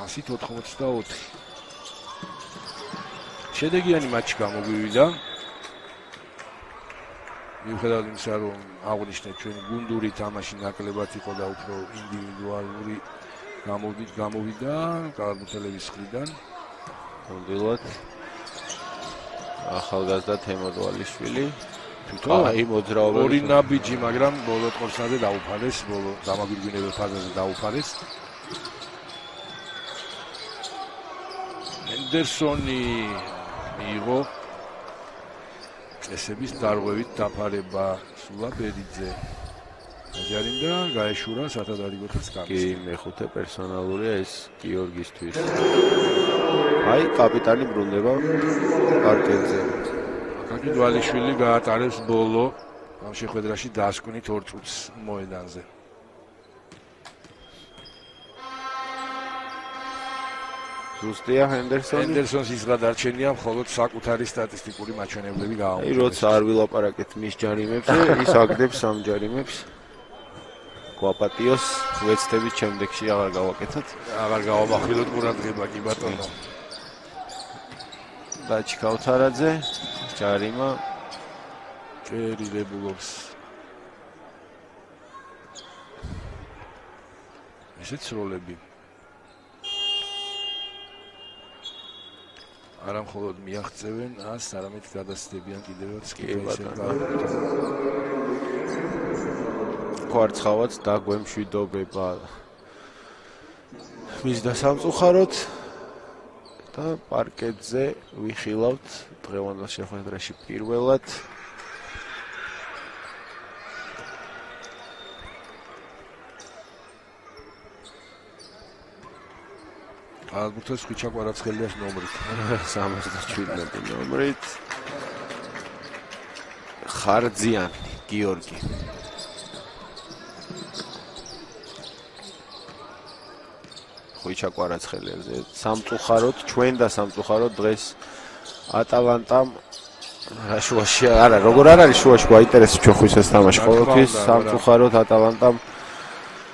184. შედეგიანი მატჩი გამოგვივიდა. მიუხედავად იმისა, რომ აღნიშნეთ ჩვენი გუნდური თამაში ნაკლებად იყო და უფრო ინდივიდუალური გამოვიდა კალათბურთელების მხრიდან. ნამდვილად ახალგაზრდა თემოდ ვალიშვილი. თვითონ აი მოძრაობა ორი ნაბიჯი, მაგრამ ბოლო ტყორსაზე დაუფარეს, ბოლო დამაგვირგვინებელ ფაზაზე დაუფარეს. ანდერსონი მიიღო წესების დარღვევით დაფარება სულაბერიძე. აჯარიმდა, გაეშურა სათადარიგოთაც გამის. კი, მეხუთე პერსონალურია ეს გიორგისთვის. აი კაპიტანი ბრუნდება პარკეტზე. აკაკი დვალიშვილი გაატარებს ბოლო ამ შეხვედრაში დასკვნით 2 წუთს მოედანზე. ზუსტია ანდერსონს ის გადარჩენია მხოლოდ საკუთარი სტატისტიკური მაჩვენებლები აი როცა არ ვილაპარაკეთ მის ჯარიმებზე, ის აგდებს ამ ჯარიმებს. გვაპატიოს ვეცდებით შემდეგში აღარ გავაკეთოთ. აღარ გავამახვილოთ ყურადღება კი ბატონო. დაჩქავთარაძე ჯარიმა ჭერილებულობს. ესეც როლები. არა მხოლოდ მიაღწევენ ას, არამედ გადასდებიან კიდევაც კვარცხავაც დაგვემშვიდობება მის დასამწუხაროდ და პარკეტზე ვიხილავთ დღევანდელ შეხვედრაში პირველად. ალბურთოს ხვიჩა კვარაცხელიას ნომრით 317 ნომრით ხარძიანი გიორგი. ხვიჩა კვარაცხელიაზე სამწუხაროდ ჩვენ და სამწუხაროდ დღეს ატალანტამ შუაში არა როგორ არ არის შუაში გვაინტერესებს ჩვენ ხუისას თამაში ყოველთვის სამწუხაროდ ატალანტამ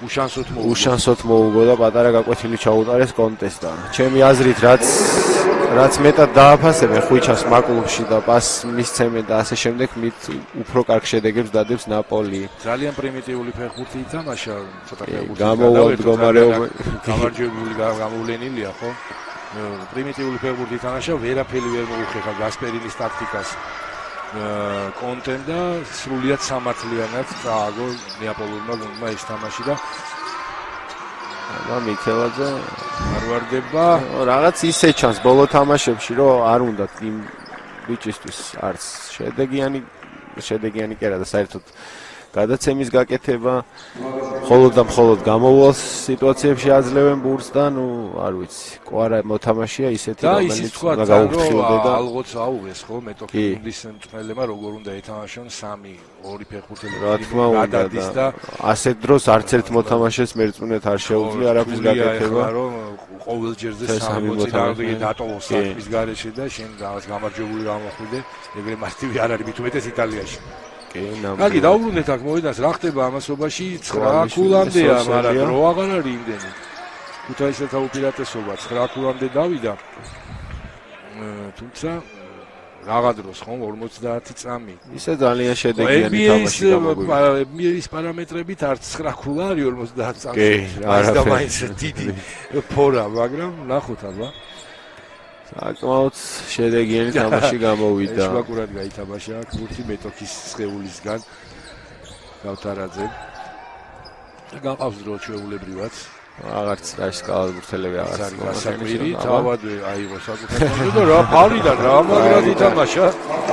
უშანსოდ მოუგო და პატარა გაკვეთილი ჩაუტარეს კონტესტა. ჩემი აზრით რაც მეტად დააფასებენ ხუიჩას მაკლუბში და პასს მისცემენ და ასე შემდეგ მით უფრო კარგ შედეგებს დადებს ნაპოლი. ძალიან პრიმიტიული ფეხბურთი ითამაშა, ცოტა ფეხბურთი გამარჯვებული გამოვლენილია, ხო? პრიმიტიული ფეხბურთი ითამაშა, ვერაფერი ვერ მოუხერხა გასპერინის ტაქტიკას. კონტენ და სრულიად სამართლიანად წააგო ნეაპოლურმა გუნდმა ის თამაში და მიქელაძე არ ვარდება რაღაც ისე ჩანს ბოლო თამაშებში რომ არ უნდა იმ ბიჭისთვის არც შედეგიანი კი არა და საერთოდ გადაცემის გაკეთება მხოლოდ გამოვალ სიტუაციებში აძლევენ ბურს და ნუ არ ვიცი კვარა მოთამაშია ისეთი რომელიც უნდა გაუფრთხილდე და ალბათ აუღეს ხო მეტოქის მწვრთნელებმა როგორ უნდა ეთამაშონ 3-2 ფეხბურთელი რა თქმა უნდა და ასეთ დროს არც ერთ მოთამაშეს მერწმუნეთ არ შეუძლია არაფრის გაკეთება რომ ყოველ ჯერზე 3 მოთამაშე დატოვოს საქმის გარეშე და შენ გამარჯვებული გამოხვიდე ეგრე მარტივი არ არის მით უმეტეს იტალიაში კარგი დაუბრუნდეთ აქ მოედანს რა ხდება ამასობაში 9 ქულამდეა მაგრამ დრო აღარ არის იმდენი ქუთაისელთა უპირატესობა 9 ქულამდე დავიდა თუმცა რაღა დროს ხომ 50 წამი ისე ძალიან შედეგიანი თამაში გამოგვიყვება NBA-ის პარამეტრებით არც 9 ქულა არის 50 წამი არის და მაინც დიდი ფორა მაგრამ ნახოთ აბა საკმაოდ შედეგიანი თამაში გამოვიდა. შუაკურად გაითამაშა ქურთი მეტოქის სხეულისგან გავთარაძე. გაყავს დრო ჩვეულებრივად. აღარც რაის კალათბურთელები აღარც არის გასაკვირი, თავადვე აიღო საკუთარ და რა ფარიდან რა მაგრად ითამაშა.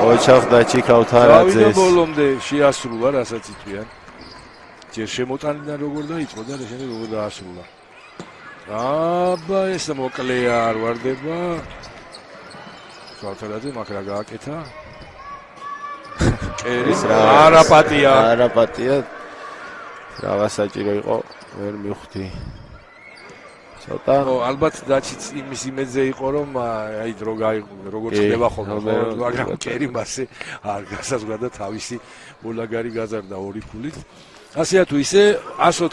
ოჩახდაჩი გავთარაძე. დავიდა ბოლომდე შეასრულა, რასაც იტყვიან. ჯერ შემოტანიდან როგორ დაიწყო და შემდეგ როგორ დაასრულა. აბა ეს მოკლეა არ ვარდება. გავთარაძე მაგრამ გააკეთა. კერის არაპატია. რა საჭირო იყო ვერ მივხვდი. ცოტა ალბათ დაჩიც იმის იმედზე იყო რომ აი დრო როგორ ხდება ხოლმე მაგრამ კერი მასე არ გასაზღვრა და თავისი ბოლაგარი გაზარდა 2 ფულით. ასეა თუ ისე 104